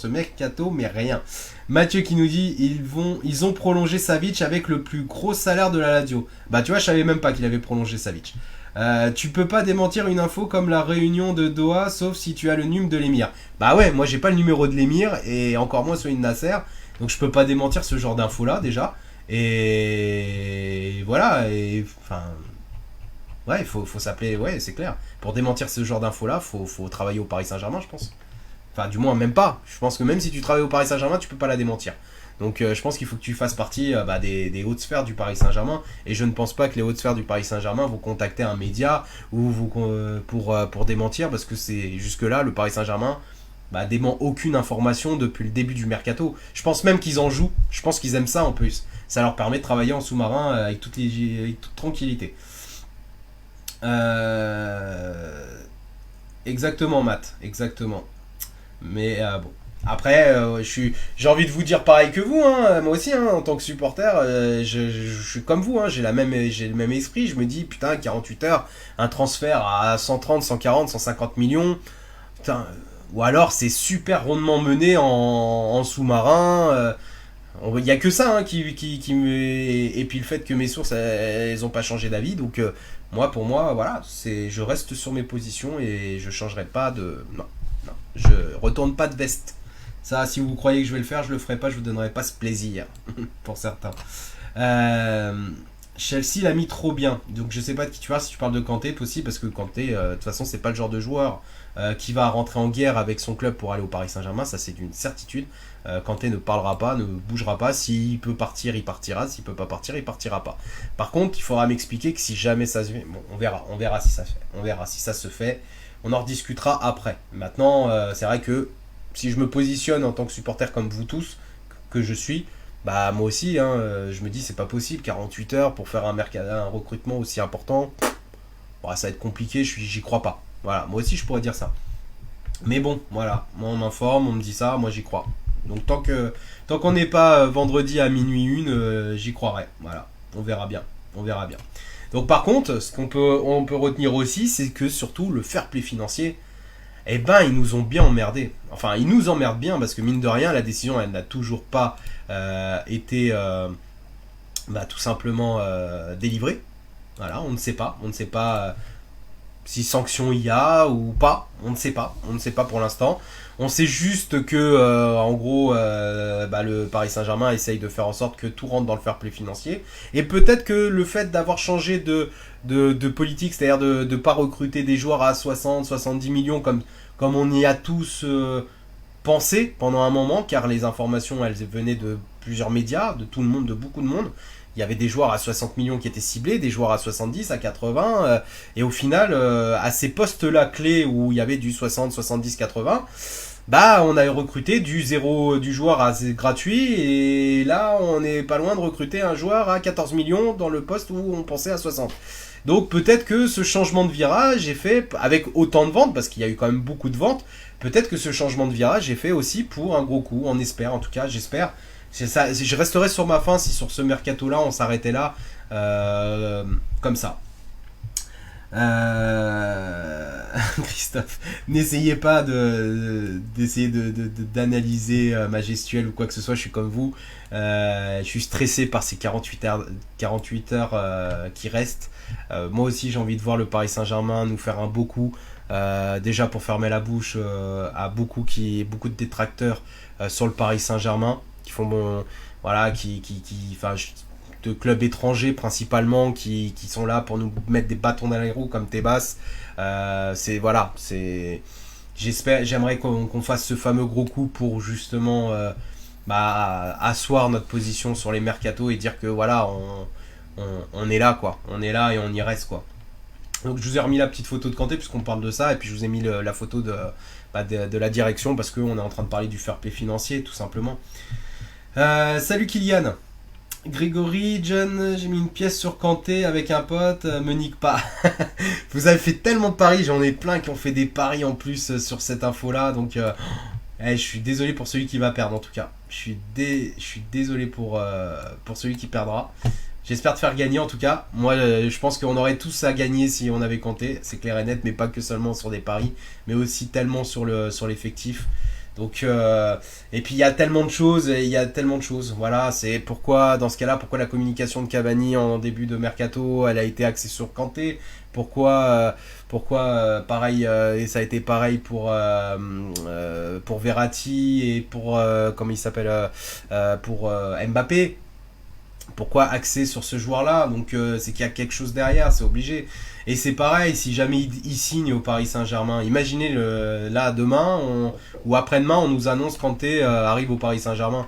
mercato, mais rien. Mathieu qui nous dit ils ont prolongé Savic avec le plus gros salaire de la Lazio. Tu vois, je savais même pas qu'il avait prolongé Savic. Tu peux pas démentir une info comme la réunion de Doha, sauf si tu as le numéro de l'émir. Ouais, moi j'ai pas le numéro de l'émir et encore moins celui de Nasser, donc je peux pas démentir ce genre d'infos là déjà. Et voilà, et enfin. Ouais, il faut s'appeler, ouais, c'est clair. Pour démentir ce genre d'infos là, faut travailler au Paris Saint-Germain, je pense. Enfin, du moins, même pas. Je pense que même si tu travailles au Paris Saint-Germain, tu peux pas la démentir. Donc, je pense qu'il faut que tu fasses partie des hautes sphères du Paris Saint-Germain. Et je ne pense pas que les hautes sphères du Paris Saint-Germain vont contacter un média ou pour démentir, parce que c'est jusque-là, le Paris Saint-Germain dément aucune information depuis le début du mercato. Je pense même qu'ils en jouent. Je pense qu'ils aiment ça en plus. Ça leur permet de travailler en sous-marin avec toute tranquillité. Exactement, Matt. Exactement. Mais bon. Après, j'ai envie de vous dire pareil que vous, hein. Moi aussi, hein, en tant que supporter, je suis comme vous, hein, j'ai le même esprit. Je me dis, putain, 48 heures, un transfert à 130, 140, 150 millions. Putain, ou alors c'est super rondement mené en sous-marin. Il n'y a que ça, hein, qui me. Et puis le fait que mes sources, elles n'ont pas changé d'avis. Donc, pour moi, voilà, je reste sur mes positions et je changerai pas de. Non, non, je retourne pas de veste. Ça, si vous croyez que je vais le faire, je le ferai pas, je vous donnerai pas ce plaisir, pour certains. Chelsea l'a mis trop bien. Donc je sais pas de qui tu parles, si tu parles de Kanté, toi aussi, parce que Kanté, de toute façon, c'est pas le genre de joueur qui va rentrer en guerre avec son club pour aller au Paris Saint-Germain, ça c'est une certitude. Kanté ne parlera pas, ne bougera pas. S'il peut partir, il partira. S'il peut pas partir, il partira pas. Par contre, il faudra m'expliquer que si jamais ça se fait, bon, on verra si ça se fait. On verra si ça se fait. On en rediscutera après. Maintenant, c'est vrai que si je me positionne en tant que supporter comme vous tous, que je suis, moi aussi, hein, je me dis c'est pas possible, 48 heures pour faire un recrutement aussi important, ça va être compliqué, j'y crois pas. Voilà, moi aussi je pourrais dire ça. Mais bon, voilà, moi on m'informe, on me dit ça, moi j'y crois. Donc tant qu'on n'est pas vendredi à minuit 1, j'y croirai. Voilà, on verra bien. On verra bien. Donc par contre, ce on peut retenir aussi, c'est que surtout le fair play financier, ils nous ont bien emmerdés. Enfin, ils nous emmerdent bien parce que mine de rien, la décision, elle n'a toujours pas été tout simplement délivrée. Voilà, on ne sait pas. On ne sait pas si sanction il y a ou pas. On ne sait pas. On ne sait pas pour l'instant. On sait juste que, en gros, le Paris Saint-Germain essaye de faire en sorte que tout rentre dans le fair play financier. Et peut-être que le fait d'avoir changé de politique, c'est-à-dire de ne pas recruter des joueurs à 60, 70 millions comme on y a tous pensé pendant un moment, car les informations, elles venaient de plusieurs médias, de tout le monde, de beaucoup de monde. Il y avait des joueurs à 60 millions qui étaient ciblés, des joueurs à 70, à 80, et au final, à ces postes-là clés où il y avait du 60, 70, 80, on a recruté du joueur à gratuit, et là, on n'est pas loin de recruter un joueur à 14 millions dans le poste où on pensait à 60. Donc peut-être que ce changement de virage est fait avec autant de ventes, parce qu'il y a eu quand même beaucoup de ventes, peut-être que ce changement de virage est fait aussi pour un gros coup, on espère, en tout cas, j'espère. Je resterai sur ma fin si sur ce mercato-là, on s'arrêtait là, comme ça. Christophe, n'essayez pas d'essayer d'analyser ma gestuelle ou quoi que ce soit, je suis comme vous. Je suis stressé par ces 48 heures qui restent. Moi aussi, j'ai envie de voir le Paris Saint-Germain nous faire un beau coup. Déjà pour fermer la bouche à beaucoup de détracteurs sur le Paris Saint-Germain qui font de clubs étrangers principalement qui sont là pour nous mettre des bâtons dans les roues comme Tebas. J'aimerais qu'on fasse ce fameux gros coup pour justement asseoir notre position sur les mercatos et dire que voilà, on est là quoi, on est là et on y reste quoi. Donc je vous ai remis la petite photo de Kanté puisqu'on parle de ça, et puis je vous ai mis la photo de la direction parce qu'on est en train de parler du fair play financier tout simplement. Salut Kylian. Grégory, John, j'ai mis une pièce sur Kanté avec un pote, me nique pas. Vous avez fait tellement de paris, j'en ai plein qui ont fait des paris en plus sur cette info là, donc je suis désolé pour celui qui va perdre en tout cas. Je suis désolé pour celui qui perdra. J'espère te faire gagner en tout cas. Moi, je pense qu'on aurait tous à gagner si on avait Kanté, c'est clair et net, mais pas que seulement sur des paris, mais aussi tellement sur l'effectif. Donc, et puis il y a tellement de choses, Voilà, c'est pourquoi, dans ce cas-là, pourquoi la communication de Cavani en début de mercato, elle a été axée sur Kanté. Pourquoi pareil, et ça a été pareil pour Verratti et pour comment il s'appelle pour Mbappé. pourquoi axer sur ce joueur-là? Donc c'est qu'il y a quelque chose derrière, c'est obligé. Et c'est pareil, si jamais il signe au Paris Saint-Germain, imaginez là demain ou après-demain, on nous annonce Kanté arrive au Paris Saint-Germain.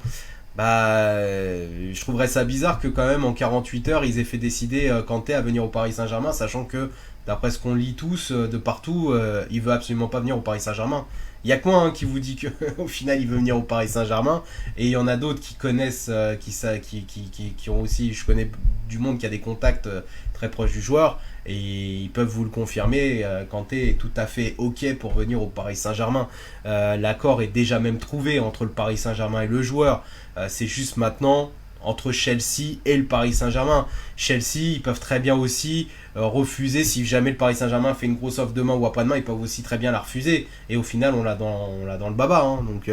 Bah, je trouverais ça bizarre que quand même en 48 heures, ils aient fait décider Kanté à venir au Paris Saint-Germain, sachant que d'après ce qu'on lit tous de partout, il veut absolument pas venir au Paris Saint-Germain. Il y a que moi qui vous dit que au final il veut venir au Paris Saint-Germain, et il y en a d'autres qui connaissent, qui ont aussi, je connais du monde qui a des contacts très proches du joueur, et ils peuvent vous le confirmer. Kanté est tout à fait ok pour venir au Paris Saint-Germain. L'accord est déjà même trouvé entre le Paris Saint-Germain et le joueur. C'est juste maintenant entre Chelsea et le Paris Saint-Germain. Chelsea, ils peuvent très bien aussi refuser. Si jamais le Paris Saint-Germain fait une grosse offre demain ou après-demain, ils peuvent aussi très bien la refuser. Et au final, on l'a dans le baba. Hein. Donc,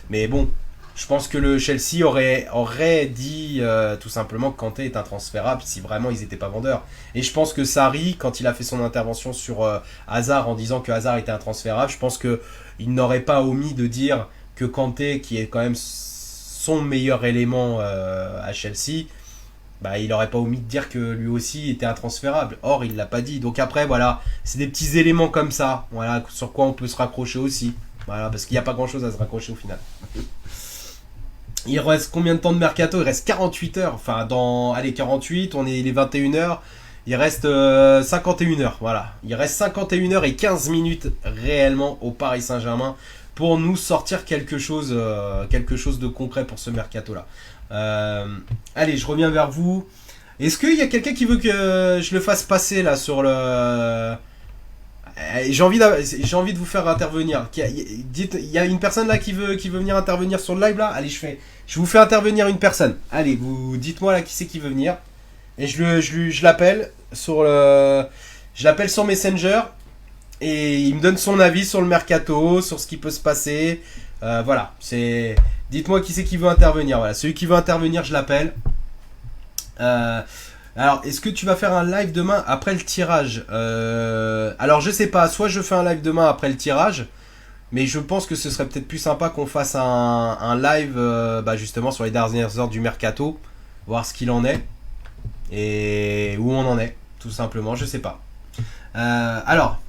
mais bon, je pense que le Chelsea aurait dit tout simplement que Kanté est intransférable si vraiment ils n'étaient pas vendeurs. Et je pense que Sarri, quand il a fait son intervention sur Hazard en disant que Hazard était intransférable, je pense qu'il n'aurait pas omis de dire que Kanté, qui est quand même son meilleur élément à Chelsea, bah, il n'aurait pas omis de dire que lui aussi était intransférable. Or, il l'a pas dit. Donc après, voilà, c'est des petits éléments comme ça, voilà, sur quoi on peut se raccrocher aussi. Voilà, parce qu'il n'y a pas grand-chose à se raccrocher au final. Il reste combien de temps de mercato? Il reste 48 heures. Enfin, allez, 48, il est 21 heures. Il reste 51 heures, voilà. Il reste 51 heures et 15 minutes réellement au Paris Saint-Germain pour nous sortir quelque chose de concret pour ce mercato-là. Allez, je reviens vers vous. Est-ce qu'il y a quelqu'un qui veut que je le fasse passer là sur le... J'ai envie de vous faire intervenir. Il y a une personne là qui veut venir intervenir sur le live là. Allez, je vous fais intervenir une personne. Allez, vous dites-moi là qui c'est qui veut venir. Et je l'appelle je l'appelle sur Messenger. Et il me donne son avis sur le mercato, sur ce qui peut se passer. Voilà, dites-moi qui c'est qui veut intervenir. Voilà, celui qui veut intervenir, je l'appelle. Alors, est-ce que tu vas faire un live demain après le tirage? Alors, je sais pas. Soit je fais un live demain après le tirage, mais je pense que ce serait peut-être plus sympa qu'on fasse un live justement sur les dernières heures du mercato, voir ce qu'il en est et où on en est, tout simplement. Je sais pas. Alors,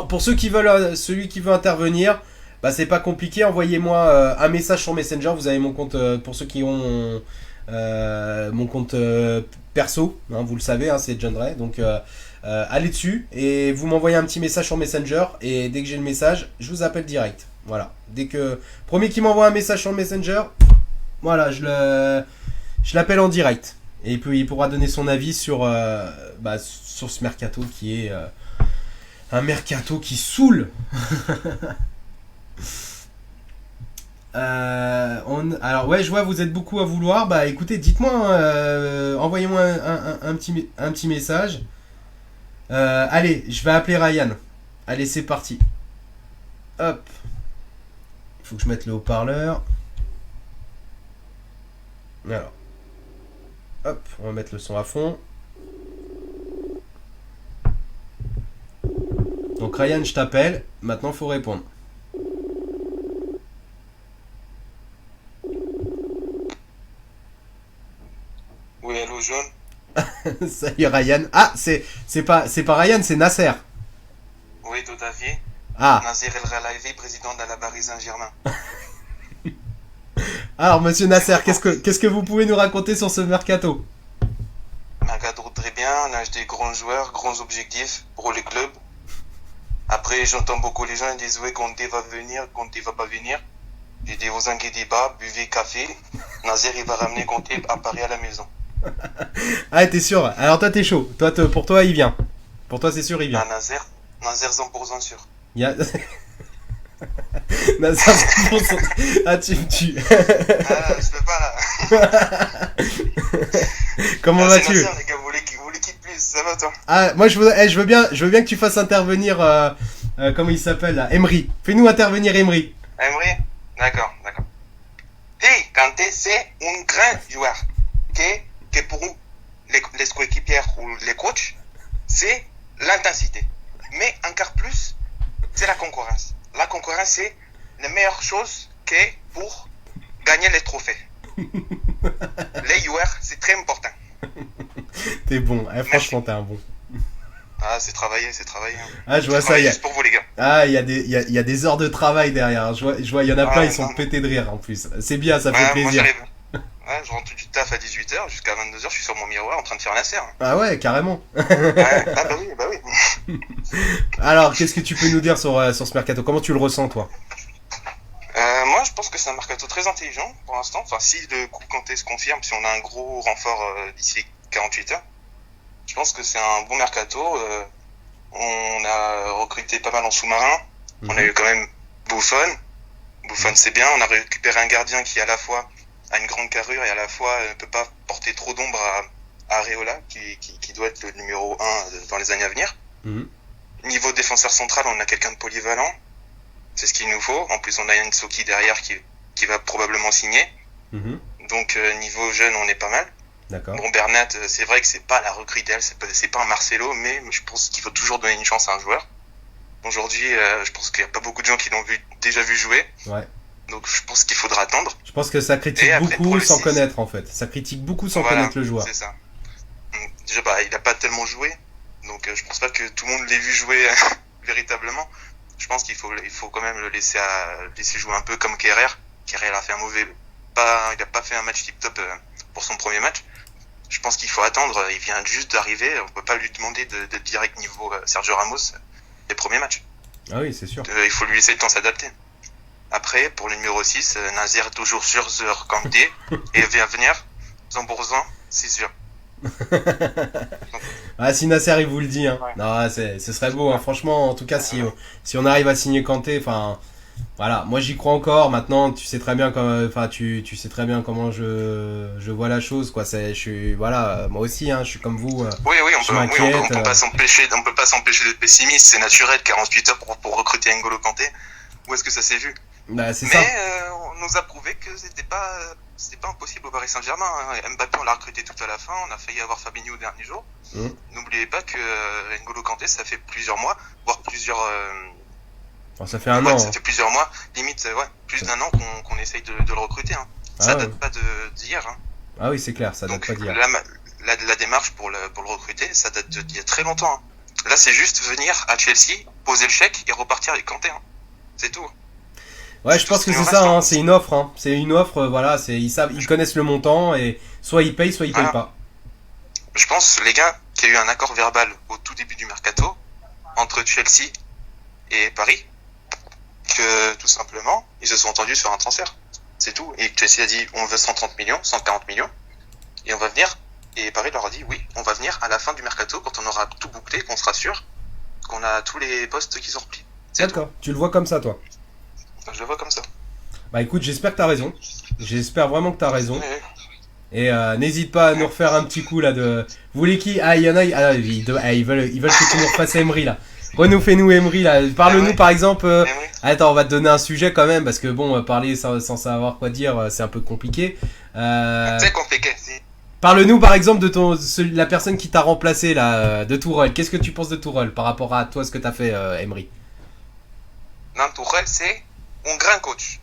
pour celui qui veut intervenir, bah c'est pas compliqué. Envoyez-moi un message sur Messenger. Vous avez mon compte pour ceux qui ont mon compte perso, hein, vous le savez, hein, c'est John Ray. Donc allez dessus et vous m'envoyez un petit message sur Messenger. Et dès que j'ai le message, je vous appelle direct. Voilà. Premier qui m'envoie un message sur Messenger, voilà, je l'appelle en direct. Et puis il pourra donner son avis sur ce mercato qui est un mercato qui saoule. Alors ouais, je vois vous êtes beaucoup à vouloir. Bah écoutez, dites-moi, envoyez-moi un petit message. Allez, je vais appeler Ryan. Allez, c'est parti. Hop. Il faut que je mette le haut-parleur. Alors. Hop, on va mettre le son à fond. Donc Ryan, je t'appelle. Maintenant, il faut répondre. Oui, allô, John. Salut Ryan. Ah, c'est pas Ryan, c'est Nasser. Oui, tout à fait. Ah. Nasser El Khelaifi, président de la Paris Saint-Germain. Alors, monsieur Nasser, qu'est-ce que vous pouvez nous raconter sur ce mercato? Mercato très bien, on a acheté grands joueurs, grands objectifs pour les clubs. Après, j'entends beaucoup les gens qui disent oui, Kanté va venir, Kanté va pas venir. J'ai dit, vous inquiétez pas, buvez café. Nasser, il va ramener Kanté à Paris à la maison. Ah, t'es sûr? Alors, toi, t'es chaud. Pour toi, il vient. Pour toi, c'est sûr, il vient. Ah, Nasser 100% sûr. Il y a... Nasser 100%. Ah, tu me tues. Ah, je peux pas là. Comment vas-tu? Nasser, les gars, vous l'équipe plus, ça va toi? Ah, moi, je veux bien que tu fasses intervenir, comment il s'appelle là? Emery. Fais-nous intervenir Emery. Emery? D'accord. Hey, Kanté, c'est un grand joueur. Que pour les coéquipiers ou les coachs, c'est l'intensité. Mais encore plus, c'est la concurrence. La concurrence, c'est la meilleure chose que pour gagner les trophées. Les joueurs, c'est très important. T'es bon, franchement, t'es un bon. Ah, c'est travaillé, c'est travaillé. Ah, je vois ça, juste pour vous, les gars. Ah, il y a des heures de travail derrière. Je vois, il y en a plein, ils sont pétés de rire en plus. C'est bien, ça fait plaisir. Je rentre du taf à 18h, jusqu'à 22h, je suis sur mon miroir en train de faire la serre. Ah ouais, carrément. Ah bah oui. Alors, qu'est-ce que tu peux nous dire sur ce mercato? Comment tu le ressens, toi? Moi, je pense que c'est un mercato très intelligent pour l'instant. Enfin, si le coup Kanté se confirme, si on a un gros renfort d'ici 48 heures, je pense que c'est un bon mercato. On a recruté pas mal en sous-marin. On a eu quand même Buffon. Buffon, c'est bien. On a récupéré un gardien qui, à la fois, a une grande carrure et à la fois ne peut pas porter trop d'ombre à Areola, qui doit être le numéro 1 dans les années à venir. Niveau défenseur central, on a quelqu'un de polyvalent. C'est ce qu'il nous faut. En plus, on a Yansoki derrière qui va probablement signer. Donc, niveau jeune, on est pas mal. D'accord. Bon, Bernat, c'est vrai que c'est pas la recrue idéale, c'est pas un Marcelo, mais je pense qu'il faut toujours donner une chance à un joueur. Aujourd'hui, je pense qu'il y a pas beaucoup de gens qui l'ont déjà vu jouer. Ouais. Donc, je pense qu'il faudra attendre. Je pense que ça critique beaucoup sans connaître, en fait. Ça critique beaucoup sans connaître le joueur. C'est ça. Déjà, il a pas tellement joué. Donc, je pense pas que tout le monde l'ait vu jouer véritablement. Je pense qu'il faut quand même le laisser jouer un peu comme Kerrer. Kerrer a fait il a pas fait un match tip-top pour son premier match. Je pense qu'il faut attendre. Il vient juste d'arriver. On peut pas lui demander de direct niveau Sergio Ramos les premiers matchs. Ah oui, c'est sûr. Il faut lui laisser le temps de s'adapter. Après, pour le numéro 6, Nazir toujours sur Kanté et vient venir 100%, c'est sûr. Ah, si Nasser il vous le dit, hein. Ouais. Non, ce serait beau, hein. Franchement, en tout cas, si on arrive à signer Kanté, enfin, voilà, moi j'y crois encore. Maintenant, tu sais très bien tu sais très bien comment je vois la chose, quoi. Voilà, moi aussi, hein, je suis comme vous. On peut pas s'empêcher d'être pessimiste, c'est naturel. 48 heures pour recruter N'Golo Kanté. Où est-ce que ça s'est vu? Bah, c'est ça. On nous a prouvé que c'était pas impossible au Paris Saint-Germain. Mbappé, on l'a recruté tout à la fin. On a failli avoir Fabinho au dernier jour. N'oubliez pas que N'Golo Kanté, ça fait plusieurs mois, voire plusieurs. Ça fait un an. Ça fait plusieurs mois, limite, plus d'un an qu'on essaye de le recruter. Hein. Ça date pas d'hier. Hein. Ah oui, c'est clair, ça date pas d'hier. La démarche pour le recruter, ça date d'il y a très longtemps. Hein. Là, c'est juste venir à Chelsea, poser le chèque et repartir avec Kanté. Hein. C'est tout. Ouais, je pense que c'est ça, hein, c'est une offre. Hein. C'est une offre, voilà, ils connaissent le montant et soit ils payent, soit ils payent pas. Je pense, les gars, qu'il y a eu un accord verbal au tout début du mercato entre Chelsea et Paris, que tout simplement, ils se sont entendus sur un transfert. C'est tout. Et Chelsea a dit, on veut 130 millions, 140 millions, et on va venir. Et Paris leur a dit, oui, on va venir à la fin du mercato, quand on aura tout bouclé, qu'on sera sûr qu'on a tous les postes qui sont remplis. D'accord, tu le vois comme ça, toi? Je le vois comme ça. Bah écoute, j'espère que t'as raison. J'espère vraiment que t'as raison. Et n'hésite pas à nous refaire un petit coup là de... Vous voulez qui? Ah, il y en a... ils veulent que tu nous refasses Emery là. Fais-nous Emery là. Parle-nous par exemple... Attends, on va te donner un sujet quand même, parce que bon, parler sans savoir quoi dire, c'est un peu compliqué. C'est compliqué. Parle-nous par exemple de la personne qui t'a remplacé là, de Tourelle. Qu'est-ce que tu penses de Tourelle par rapport à toi, ce que t'as fait, Emery? Non, Tourelle, c'est un grand coach,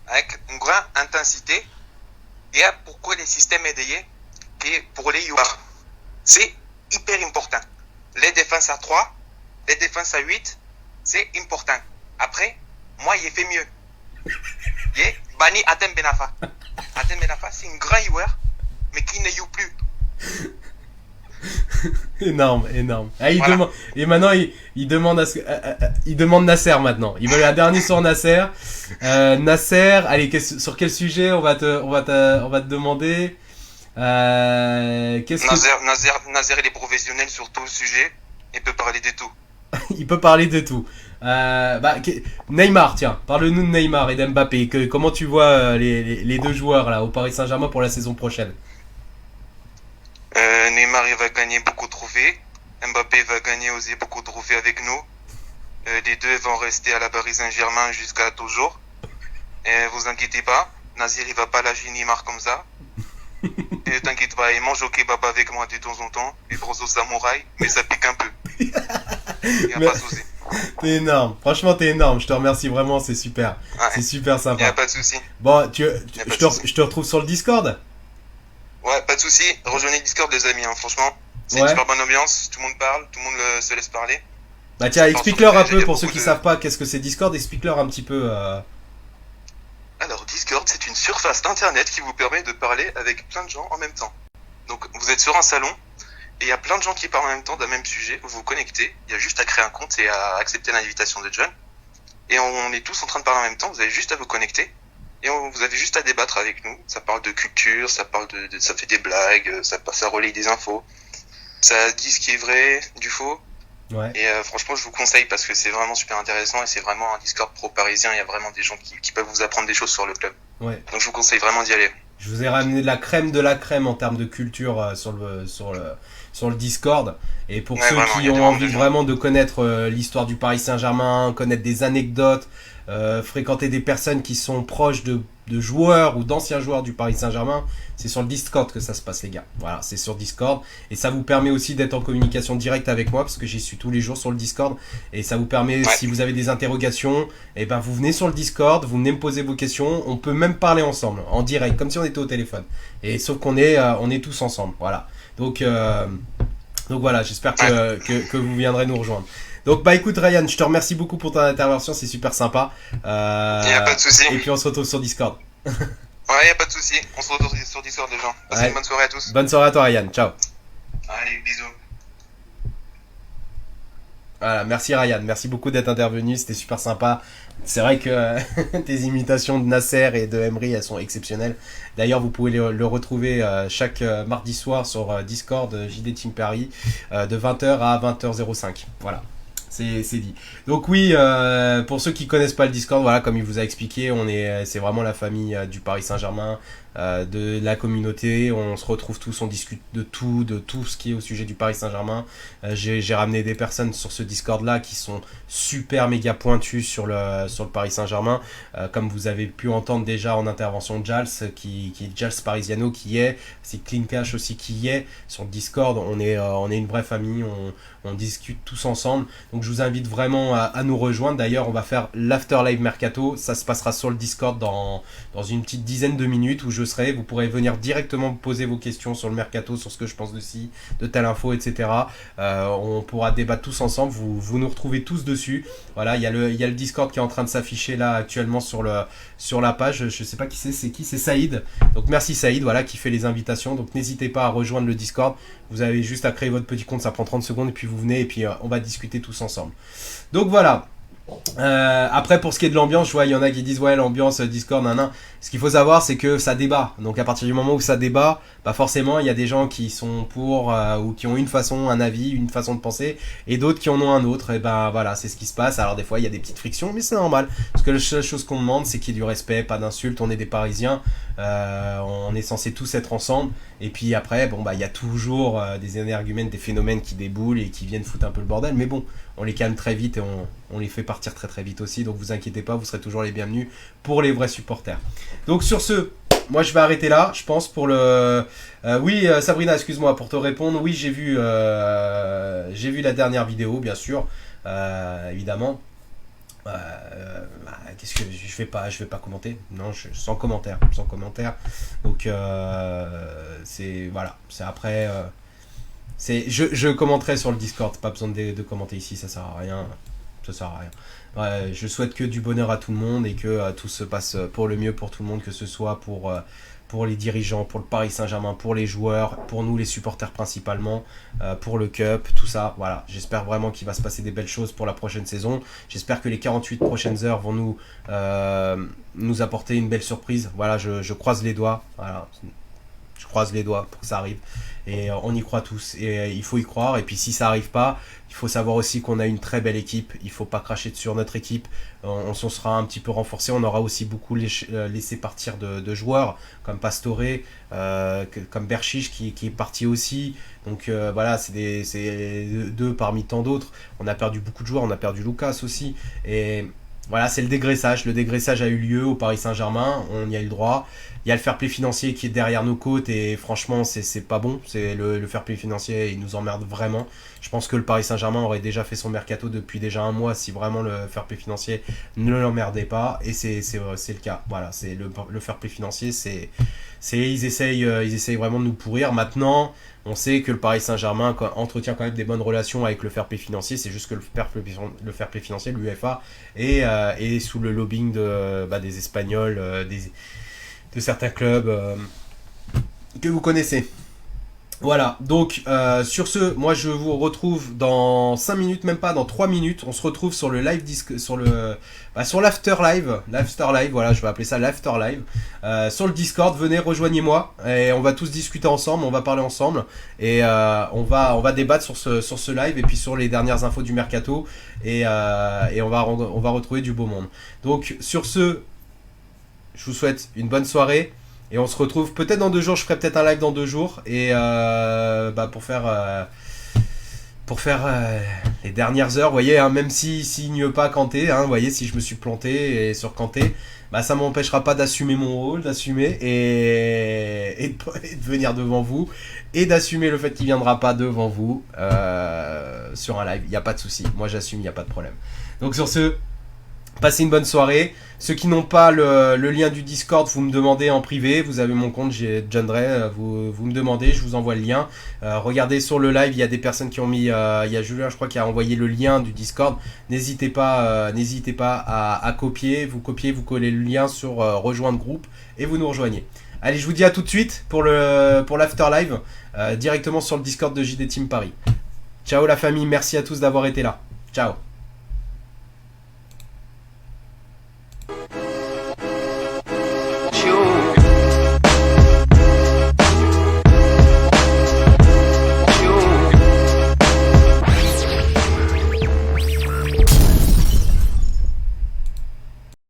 avec une grande intensité. Et pourquoi le système est dédié que pour les joueurs, c'est hyper important. Les défenses à 3, les défenses à 8, c'est important. Après, moi, il fait mieux. Il est banni Atem Benafa. Atem Benafa, c'est un grand joueur, mais qui ne joue plus. Énorme. Ah, et maintenant il demande Nasser maintenant. Il veut un dernier sur Nasser. Nasser, allez, sur quel sujet on va te demander. Nasser, il est professionnel sur tout le sujet. Il peut parler de tout. Il peut parler de tout. Neymar, tiens, parle-nous de Neymar et d'Mbappé. Comment tu vois les deux joueurs là au Paris Saint-Germain pour la saison prochaine? Neymar, il va gagner beaucoup de trophées. Mbappé va gagner aussi beaucoup de trophées avec nous. Les deux vont rester à la Paris Saint-Germain jusqu'à toujours. Vous inquiétez pas, Nazir, il va pas lâcher Neymar comme ça. Et t'inquiète pas, il mange au kebab avec moi de temps en temps. Il brosse au samouraï, mais ça pique un peu. Il n'y a pas de souci. T'es énorme. Franchement, t'es énorme. Je te remercie vraiment. C'est super. C'est Ouais, super y a sympa. pas de souci. Bon, Y a pas de souci. je te retrouve sur le Discord. Ouais, pas de souci. Rejoignez le Discord des amis, hein, franchement. C'est une Ouais. super bonne ambiance. Tout le monde parle, tout le monde se laisse parler. Bah tiens, Ça part sur explique-leur le un sujet, il peu y a pour ceux beaucoup qui de. savent pas qu'est-ce que c'est Discord. Explique-leur un petit peu. Alors, Discord, c'est une surface d'internet qui vous permet de parler avec plein de gens en même temps. Donc, vous êtes sur un salon et il y a plein de gens qui parlent en même temps d'un même sujet. Vous vous connectez. Il y a juste à créer un compte et à accepter l'invitation de John. Et on est tous en train de parler en même temps. Vous avez juste à vous connecter. Et vous avez juste à débattre avec nous. Ça parle de culture, ça parle ça fait des blagues, ça relaye des infos. Ça dit ce qui est vrai, du faux. Ouais. Et franchement, je vous conseille parce que c'est vraiment super intéressant et c'est vraiment un Discord pro parisien. Il y a vraiment des gens qui peuvent vous apprendre des choses sur le club. Ouais. Donc je vous conseille vraiment d'y aller. Je vous ai ramené de la crème en termes de culture sur le Discord. Et pour Ouais, ceux vraiment, il qui y a ont des vraiment envie de gens. vraiment de connaître l'histoire du Paris Saint-Germain, connaître des anecdotes, fréquenter des personnes qui sont proches de joueurs ou d'anciens joueurs du Paris Saint-Germain, c'est sur le Discord que ça se passe, les gars. Voilà, c'est sur Discord. Et ça vous permet aussi d'être en communication directe avec moi, parce que j'y suis tous les jours sur le Discord. Et ça vous permet, Ouais. si vous avez des interrogations, et ben vous venez sur le Discord, vous venez me poser vos questions. On peut même parler ensemble, en direct, comme si on était au téléphone. Et sauf qu'on est, on est tous ensemble. Voilà. Donc voilà, j'espère que vous viendrez nous rejoindre. Donc bah écoute Ryan, je te remercie beaucoup pour ton intervention, c'est super sympa. Il n'y a pas de souci. Et puis on se retrouve sur Discord. Ouais, il n'y a pas de souci. On se retrouve sur Discord, les gens. Passez Ouais. une bonne soirée à tous. Bonne soirée à toi Ryan, ciao. Allez, bisous. Voilà, merci Ryan, merci beaucoup d'être intervenu, c'était super sympa. C'est vrai que tes imitations de Nasser et de Emery, elles sont exceptionnelles. D'ailleurs, vous pouvez le retrouver chaque mardi soir sur Discord JD Team Paris de 20h à 20h05. Voilà. C'est dit. Donc oui, pour ceux qui connaissent pas le Discord, voilà, comme il vous a expliqué, c'est vraiment la famille du Paris Saint-Germain, de la communauté. On se retrouve tous, on discute de tout ce qui est au sujet du Paris Saint-Germain. J'ai ramené des personnes sur ce Discord-là qui sont super méga pointues sur le Paris Saint-Germain, comme vous avez pu entendre déjà en intervention de Jals, qui est Jals Parisiano, c'est Clean Cash aussi qui y est sur le Discord. On est une vraie famille, on discute tous ensemble. Donc je vous invite vraiment à nous rejoindre. D'ailleurs, on va faire l'After Live Mercato. Ça se passera sur le Discord dans une petite dizaine de minutes où je serai. Vous pourrez venir directement me poser vos questions sur le Mercato, sur ce que je pense de telle info, etc. On pourra débattre tous ensemble. Vous nous retrouvez tous dessus. Voilà, il y a le Discord qui est en train de s'afficher là actuellement sur la page. Je sais pas qui c'est qui, c'est Saïd. Donc merci Saïd, voilà, qui fait les invitations. Donc n'hésitez pas à rejoindre le Discord. Vous avez juste à créer votre petit compte, ça prend 30 secondes et puis vous venez et puis on va discuter tous ensemble. Donc voilà. Après pour ce qui est de l'ambiance, je vois il y en a qui disent ouais l'ambiance Discord nan. Ce qu'il faut savoir c'est que ça débat. Donc à partir du moment où ça débat, bah forcément il y a des gens qui sont pour ou qui ont une façon, un avis, une façon de penser et d'autres qui en ont un autre. Et ben voilà, c'est ce qui se passe. Alors des fois il y a des petites frictions mais c'est normal. Parce que la seule chose qu'on demande c'est qu'il y ait du respect, pas d'insultes. On est des Parisiens, on est censé tous être ensemble. Et puis après bon bah il y a toujours des énergumènes, des phénomènes qui déboulent et qui viennent foutre un peu le bordel. Mais bon, on les calme très vite et on les fait partir très très vite aussi. Donc vous inquiétez pas, vous serez toujours les bienvenus pour les vrais supporters. Donc sur ce, moi je vais arrêter là, je pense pour le... oui Sabrina, excuse-moi pour te répondre. Oui j'ai vu la dernière vidéo bien sûr, évidemment. Qu'est-ce que je vais pas commenter. Non, sans commentaire. Donc c'est voilà, c'est après... je commenterai sur le Discord, pas besoin de commenter ici, ça sert à rien. Ouais, je souhaite que du bonheur à tout le monde et que tout se passe pour le mieux pour tout le monde, que ce soit pour les dirigeants, pour le Paris Saint-Germain, pour les joueurs, pour nous les supporters principalement, pour le Cup, tout ça. Voilà, j'espère vraiment qu'il va se passer des belles choses pour la prochaine saison. J'espère que les 48 prochaines heures vont nous apporter une belle surprise. Voilà, je croise les doigts. Voilà. Je croise les doigts pour que ça arrive. Et on y croit tous. Et il faut y croire. Et puis si ça arrive pas, il faut savoir aussi qu'on a une très belle équipe. Il faut pas cracher sur notre équipe. On s'en sera un petit peu renforcé. On aura aussi beaucoup laissé partir de joueurs comme Pastore, comme Berchiche qui est parti aussi. Donc voilà, c'est deux parmi tant d'autres. On a perdu beaucoup de joueurs. On a perdu Lucas aussi. Et Voilà, c'est le dégraissage. Le dégraissage a eu lieu au Paris Saint-Germain, on y a eu le droit. Il y a le fair play financier qui est derrière nos côtes et franchement, c'est pas bon. C'est le fair play financier, il nous emmerde vraiment. Je pense que le Paris Saint-Germain aurait déjà fait son mercato depuis déjà un mois si vraiment le fair play financier ne l'emmerdait pas. Et c'est le cas. Voilà, c'est le fair play financier, ils essayent vraiment de nous pourrir. Maintenant, on sait que le Paris Saint-Germain entretient quand même des bonnes relations avec le fair play financier. C'est juste que le fair play financier, l'UEFA, est sous le lobbying des Espagnols, de certains clubs que vous connaissez. Voilà, donc sur ce, moi je vous retrouve dans 5 minutes, même pas, dans 3 minutes. On se retrouve sur le live sur l'after live, voilà, je vais appeler ça l'after live. Sur le Discord, venez, rejoignez-moi et on va tous discuter ensemble, on va parler ensemble et on va débattre sur ce live et puis sur les dernières infos du mercato et on va retrouver du beau monde. Donc sur ce, je vous souhaite une bonne soirée. Et on se retrouve peut-être dans 2 jours. Je ferai peut-être un live dans 2 jours. Et pour faire les dernières heures, vous voyez, hein, même s'il n'y a pas Kanté, hein, vous voyez, si je me suis planté sur Kanté, ça m'empêchera pas d'assumer mon rôle, d'assumer et de venir devant vous et d'assumer le fait qu'il viendra pas devant vous sur un live. Il n'y a pas de souci. Moi j'assume, il n'y a pas de problème. Donc sur ce, passez une bonne soirée. Ceux qui n'ont pas le lien du Discord, vous me demandez en privé. Vous avez mon compte, j'ai John Dre. Vous me demandez, je vous envoie le lien. Regardez sur le live, il y a des personnes qui ont mis. Il y a Julien, je crois, qui a envoyé le lien du Discord. N'hésitez pas à copier. Vous collez le lien sur rejoindre groupe et vous nous rejoignez. Allez, je vous dis à tout de suite pour l'after live directement sur le Discord de JD Team Paris. Ciao la famille, merci à tous d'avoir été là. Ciao.